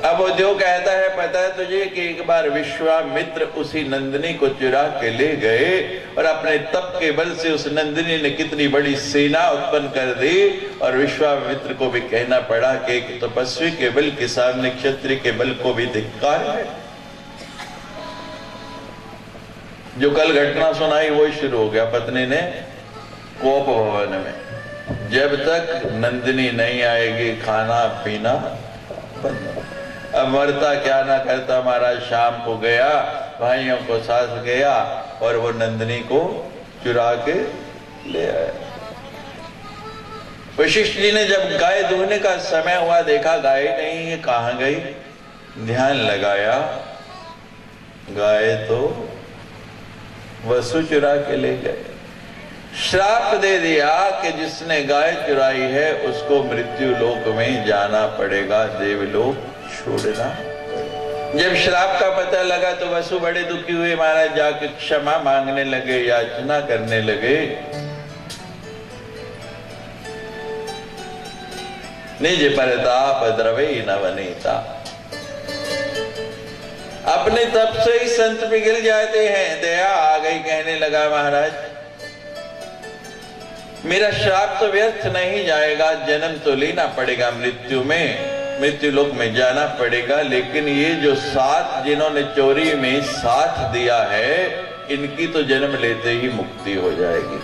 Speaker 1: अब वो जो कहता है पता है तुझे कि एक बार विश्वामित्र उसी नंदिनी को चुरा के ले गए और अपने तप के बल से उस नंदिनी ने कितनी बड़ी सेना उत्पन्न कर दी, और विश्वामित्र को भी कहना पड़ा कि एक तपस्वी के बल के सामने क्षत्रिय के बल को भी धिक्कार है। जो कल घटना सुनाई वो शुरू हो गया। पत्नी ने कोप भवन में, जब तक नंदिनी नहीं आएगी खाना पीना बंद। अब मरता क्या ना करता महाराज शाम को गया, भाइयों को साथ गया और वो नंदिनी को चुरा के ले आया। वशिष्ठ जी ने जब गाय दूहने का समय हुआ देखा गाय नहीं है, कहां गई? ध्यान लगाया, गाय तो वसु चुरा के ले गए। श्राप दे दिया कि जिसने गाय चुराई है उसको मृत्यु लोक में जाना पड़ेगा, देवलोक छोड़ना। जब श्राप का पता लगा तो वसु बड़े दुखी हुए, महाराज जाके क्षमा मांगने लगे, याचना करने लगे। निज परताप द्रवे नवनीता। अपने तप से ही संत पिघल जाते हैं। दया आ गई, कहने लगा महाराज मेरा श्राप तो व्यर्थ नहीं जाएगा, जन्म तो लेना पड़ेगा, मृत्यु में, मृत्यु लोक में जाना पड़ेगा, लेकिन ये जो 7 जिन्होंने चोरी में साथ दिया है, इनकी तो जन्म लेते ही मुक्ति हो जाएगी।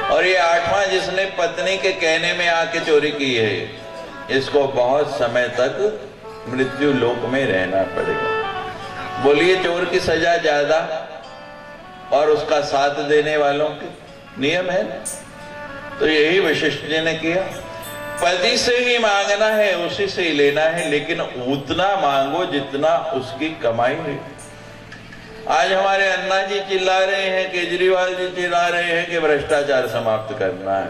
Speaker 1: और ये 8वां जिसने पत्नी के कहने में आके चोरी की है, इसको बहुत समय तक मृत्यु लोक में रहना पड़ेगा। बोलिए चोर की सजा ज्यादा और उसका साथ देने वालों के नियम है ना? तो यही वशिष्ठ जी ने किया। पति से ही मांगना है, उसी से ही लेना है, लेकिन उतना मांगो जितना उसकी कमाई है। आज हमारे अन्ना जी चिल्ला रहे हैं, केजरीवाल जी चिल्ला रहे हैं कि भ्रष्टाचार समाप्त करना है,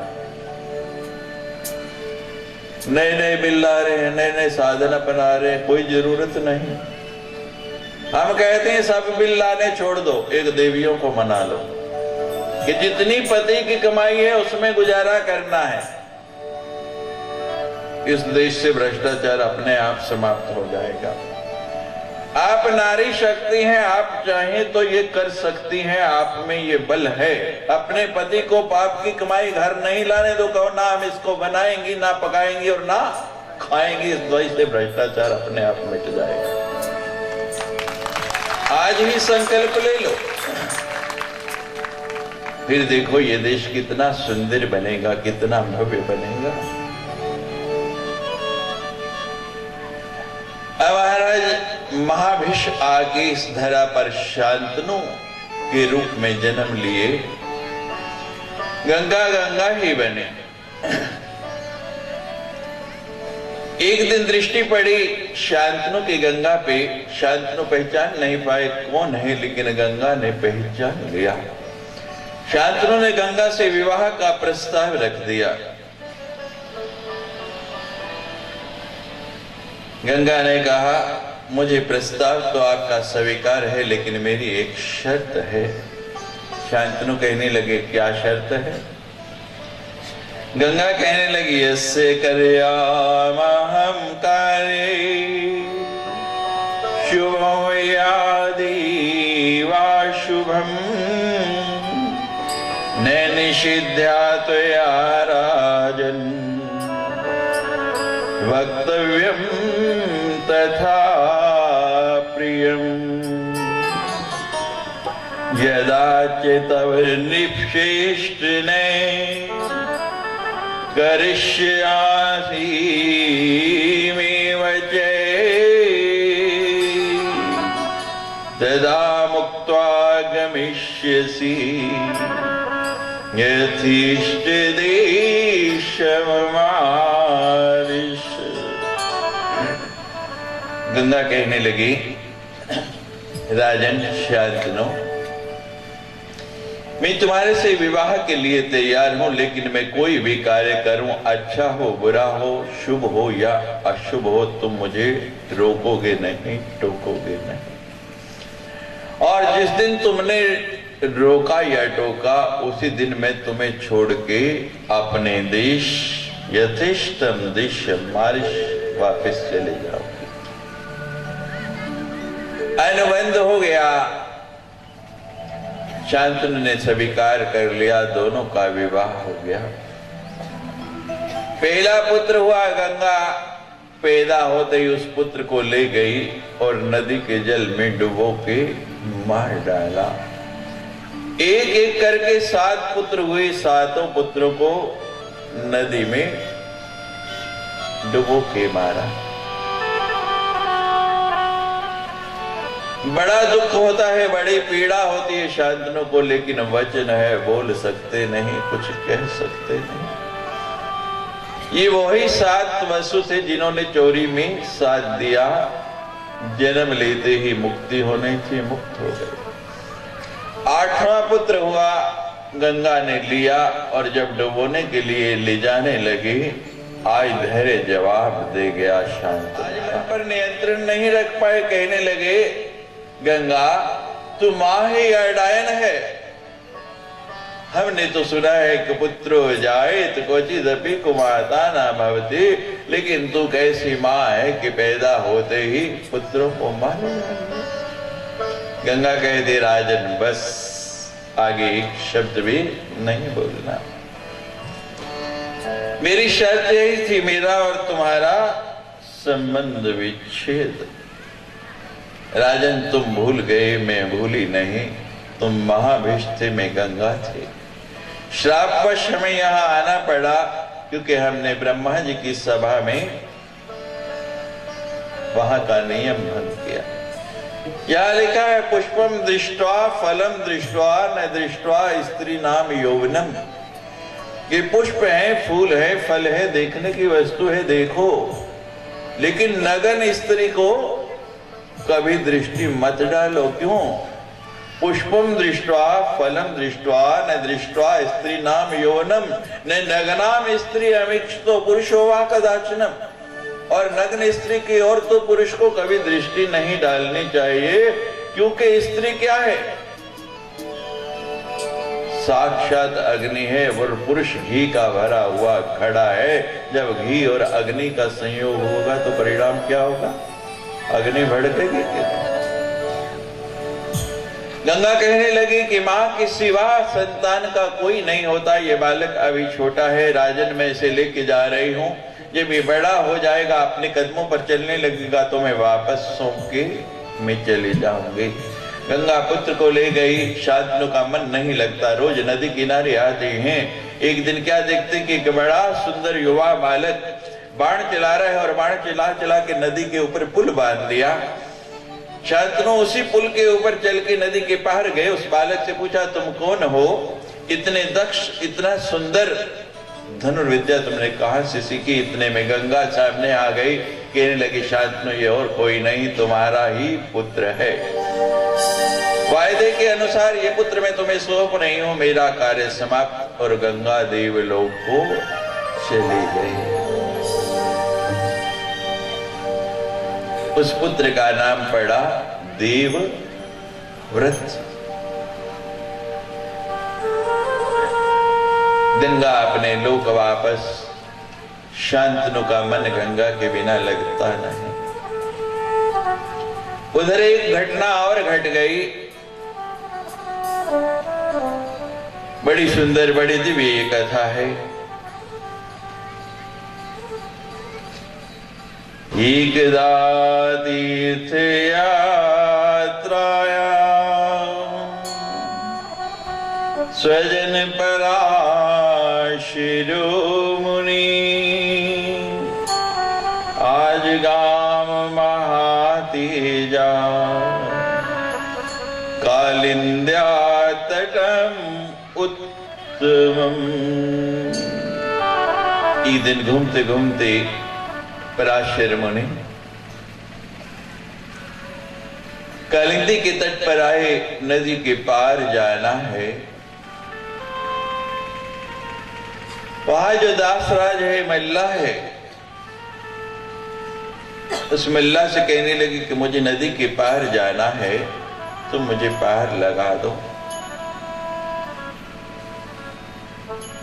Speaker 1: नए नए बिल ला रहे हैं, नए नए साधन अपना रहे हैं, कोई जरूरत नहीं। हम कहते हैं सब बिल लाने छोड़ दो, एक देवियों को मना लो कि जितनी पति की कमाई है उसमें गुजारा करना है। इस देश से भ्रष्टाचार अपने आप समाप्त हो जाएगा। आप नारी शक्ति हैं, आप चाहें तो ये कर सकती हैं, आप में ये बल है। अपने पति को पाप की कमाई घर नहीं लाने दो, कहो ना हम इसको बनाएंगी, ना पकाएंगी और ना खाएंगी। इस द्वेष से भ्रष्टाचार अपने आप मिट जाएगा। आज ही संकल्प ले लो, फिर देखो ये देश कितना सुंदर बनेगा, कितना भव्य बनेगा। अब महाराज महाभिष आके इस धरा पर शांतनु के रूप में जन्म लिए, गंगा गंगा ही बने। एक दिन दृष्टि पड़ी शांतनु की गंगा पे। शांतनु पहचान नहीं पाए कौन है, लेकिन गंगा ने पहचान लिया। शांतनु ने गंगा से विवाह का प्रस्ताव रख दिया। गंगा ने कहा मुझे प्रस्ताव तो आपका स्वीकार है, लेकिन मेरी एक शर्त है। शांतनु कहने लगे क्या शर्त है? गंगा कहने लगी यस्य कर्यामहं कार्ये शुभं यादि वा शुभं न निषिद्ध्या त्वया राजन् वक्तव्यं तथा प्रियम् यदा च तव निःशेष्टने करिष्यासि च तदा मुक्त्वा गमिष्यसि यथेष्टदेशममादिश। गंगा कहने लगी राजन शांतनु, मैं तुम्हारे से विवाह के लिए तैयार हूं, लेकिन मैं कोई भी कार्य करूं, अच्छा हो बुरा हो, शुभ हो या अशुभ हो, तुम मुझे रोकोगे नहीं, टोकोगे नहीं। और जिस दिन तुमने रोका या टोका, उसी दिन मैं तुम्हें छोड़ के अपने देश यथेष्टम देश मारिश वापस चले जाओगे। अनुबंध हो गया। शांतनु ने स्वीकार कर लिया, दोनों का विवाह हो गया। पहला पुत्र हुआ। गंगा पैदा होते ही उस पुत्र को ले गई और नदी के जल में डुबो के मार डाला। एक एक करके 7 पुत्र हुए। 7 पुत्रों को नदी में डुबो के मारा। बड़ा दुख होता है, बड़ी पीड़ा होती है शांतनु को, लेकिन वचन है, बोल सकते नहीं, कुछ कह सकते नहीं। ये वही 7 वसु थे जिन्होंने चोरी में साथ दिया। जन्म लेते ही मुक्ति होनी थी, मुक्त हो गए। 8वां पुत्र हुआ। गंगा ने लिया और जब डुबोने के लिए ले जाने लगी, आज धैर्य जवाब दे गया शांतनु का। पर नियंत्रण नहीं रख पाए, कहने लगे गंगा तू मां है या डायन है? हमने तो सुना है कि पुत्रो जाए तो क्वचिदपि कुमाता न भवति, लेकिन तू कैसी मां है कि पैदा होते ही पुत्रों को माने जाएंगे। गंगा कहते राजन बस आगे एक शब्द भी नहीं बोलना। मेरी शर्त यही थी, मेरा और तुम्हारा संबंध विच्छेद। राजन तुम भूल गए, मैं भूली नहीं। तुम महाभिष्ट थे, मैं गंगा थे। श्रापवश हमें यहां आना पड़ा क्योंकि हमने ब्रह्मा जी की सभा में वहां का नियम भंग किया। यहां लिखा है पुष्पम दृष्ट्वा फलम दृष्ट्वा न दृष्ट्वा स्त्री नाम यौवनम। ये पुष्प है, फूल है, फल है, देखने की वस्तु है, देखो, लेकिन नगन स्त्री को कभी दृष्टि मत डालो। क्यों? पुष्पम दृष्ट्वा फलम दृष्ट्वा न दृष्ट्वा स्त्री नाम यौवनम न नगनाम स्त्री अमिक्षतो पुरुषो वा कदाचनम। और नग्न स्त्री की ओर तो पुरुष को कभी दृष्टि नहीं डालनी चाहिए, क्योंकि स्त्री क्या है? साक्षात अग्नि है और पुरुष घी का भरा हुआ घड़ा है। जब घी और अग्नि का संयोग होगा तो परिणाम क्या होगा? अग्नि भड़केगी। गंगा कहने लगी कि मां के सिवा संतान का कोई नहीं होता। ये बालक अभी छोटा है, राजन मैं इसे लेके जा रही हूं। जब ये बड़ा हो जाएगा, अपने कदमों पर चलने लगेगा तो मैं वापस सौंप के मैं चली जाऊंगी। गंगा पुत्र को ले गई। शांतनु का मन नहीं लगता, रोज नदी किनारे आते हैं। एक दिन क्या देखते कि एक बड़ा सुंदर युवा बालक बाण चला रहा है और बाण चला चला के नदी के ऊपर पुल बांध दिया। शांतनु उसी पुल के ऊपर चल के नदी के पार गए। उस बालक से पूछा तुम कौन हो? इतने दक्ष, इतना सुंदर धनुर्विद्या तुमने कहां से सीखी? इतने में गंगा सामने आ गई। कहने लगी शांतनु ये और कोई नहीं, तुम्हारा ही पुत्र है। वायदे के अनुसार ये पुत्र मैं तुम्हें सौंप रही हूं। मेरा कार्य समाप्त। और गंगा देवलोक को चली गई। उस पुत्र का नाम पड़ा देवव्रत। गंगा अपने लोक वापस। शांतनु का मन गंगा के बिना लगता नहीं। उधर एक घटना और घट गई, बड़ी सुंदर, बड़ी दिव्य कथा है। एकदा तीर्थ यात्राया स्वजन पराशिरो मुनि आज गाम महातेजा कालिंद्या तटम उत्तमम। एक दिन घूमते घूमते पराशर मुनि कालिंदी के तट पर आए। नदी के पार जाना है। वहां जो दासराज है, मल्ला है, उस मल्ला से कहने लगी कि मुझे नदी के पार जाना है, तुम मुझे पार लगा दो।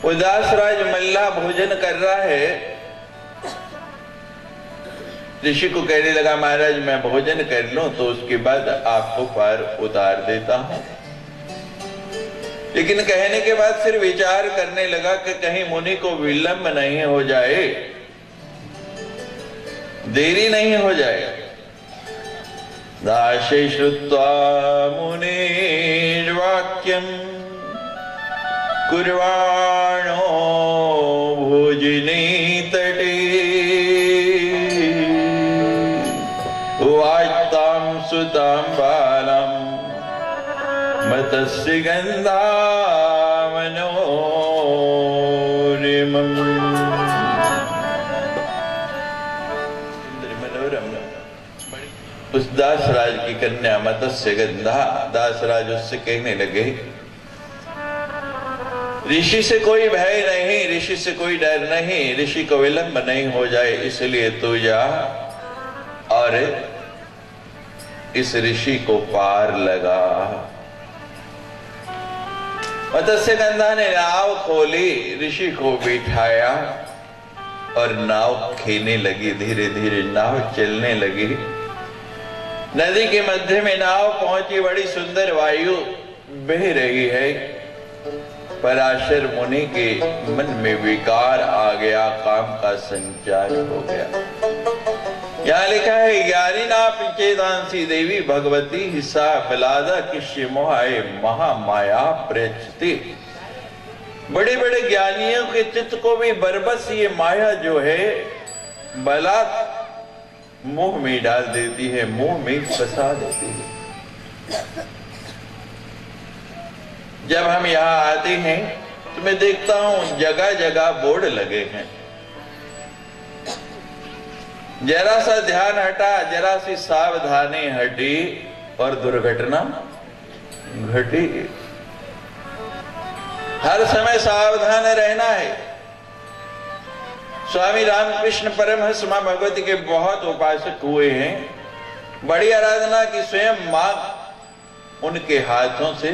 Speaker 1: वो दासराज मल्ला भोजन कर रहा है। ऋषि को कहने लगा महाराज मैं भोजन कर लूं तो उसके बाद आपको पार उतार देता हूं। लेकिन कहने के बाद फिर विचार करने लगा कि कहीं मुनि को विलंब नहीं हो जाए, देरी नहीं हो जाए। दाशे श्रुत्वा मुनिर्वाक्यम कुर्वाणो भोजने तटे वाच्तां सुतां बालं मतस्य गन्धामनोरिमम्। उस दासराज की कन्या मतस्य गंधा, दासराज उससे कहने लगे ऋषि से कोई भय नहीं, ऋषि से कोई डर नहीं, ऋषि को विलंब नहीं हो जाए, इसलिए तू जा और इस ऋषि को पार लगा। मत्स्यगंधा ने नाव खोली, ऋषि को बिठाया और नाव खेने लगी। धीरे धीरे नाव चलने लगी। नदी के मध्य में नाव पहुंची। बड़ी सुंदर वायु बह रही है। पराशर मुनि के मन में विकार आ गया, काम का संचार हो गया। यहां लिखा है, ज्ञानी ना पिचेदांसी देवी भगवती हिस्सा बलादा किश्य मोहाए महामाया प्रचती। बड़े बड़े ज्ञानियों के चित्त को भी बरबस ये माया जो है बला मुंह में डाल देती है, मुंह में फंसा देती है। जब हम यहां आते हैं तो मैं देखता हूं जगह जगह बोर्ड लगे हैं। जरा सा ध्यान हटा, जरा सी सावधानी हटी और दुर्घटना घटी। हर समय सावधान रहना है। स्वामी रामकृष्ण परमहंस मां भगवती के बहुत उपासक हुए हैं। बड़ी आराधना की, स्वयं मां उनके हाथों से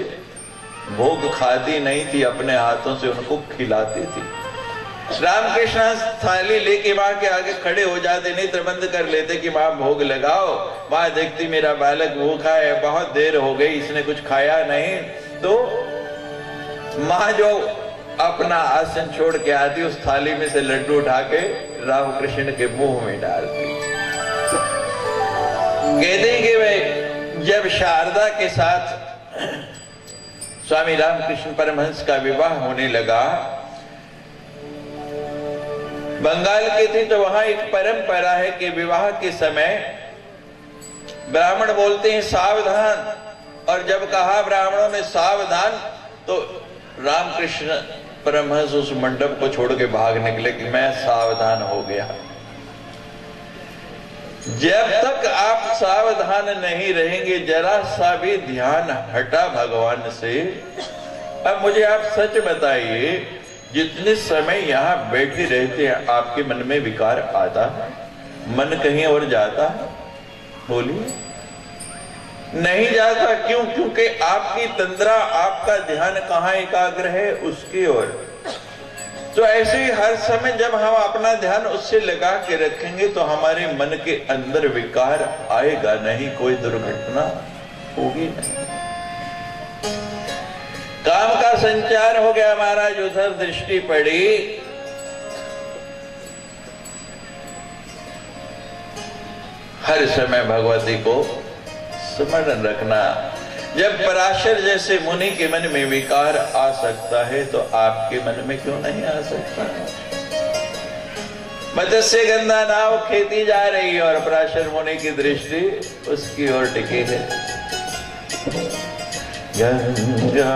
Speaker 1: भोग खाती नहीं थी, अपने हाथों से उनको खिलाती थी। रामकृष्ण थाली लेके मां के आगे खड़े हो जाते, नेत्र बंद कर लेते कि मां भोग लगाओ। मां देखती मेरा बालक भूखा है, बहुत देर हो गई, इसने कुछ खाया नहीं। तो मां जो अपना आसन छोड़ के आती, उस थाली में से लड्डू उठा के रामकृष्ण के मुंह में डालती। कहते हैं कि वे जब शारदा के साथ स्वामी रामकृष्ण परमहंस का विवाह होने लगा, बंगाल के थे, तो वहां एक परंपरा है कि विवाह के समय ब्राह्मण बोलते हैं सावधान, और जब कहा ब्राह्मणों ने सावधान तो रामकृष्ण परमहंस उस मंडप को छोड़ के भाग निकले कि मैं सावधान हो गया। जब तक आप सावधान नहीं रहेंगे, जरा सा भी ध्यान हटा भगवान से। अब मुझे आप सच बताइए, जितने समय यहां बैठे रहते हैं आपके मन में विकार आता है? मन कहीं और जाता है? बोलिए, नहीं जाता। क्यों? क्योंकि आपकी तंद्रा, आपका ध्यान कहां एकाग्र है? उसकी ओर। तो ऐसे ही हर समय जब हम अपना ध्यान उससे लगा के रखेंगे तो हमारे मन के अंदर विकार आएगा नहीं, कोई दुर्घटना होगी नहीं। काम का संचार हो गया महाराज, उधर दृष्टि पड़ी। हर समय भगवती को स्मरण रखना। जब पराशर जैसे मुनि के मन में विकार आ सकता है तो आपके मन में क्यों नहीं आ सकता? मत्स्यगंधा नाव खेती जा रही है और पराशर मुनि की दृष्टि उसकी ओर टिकी है। गंगा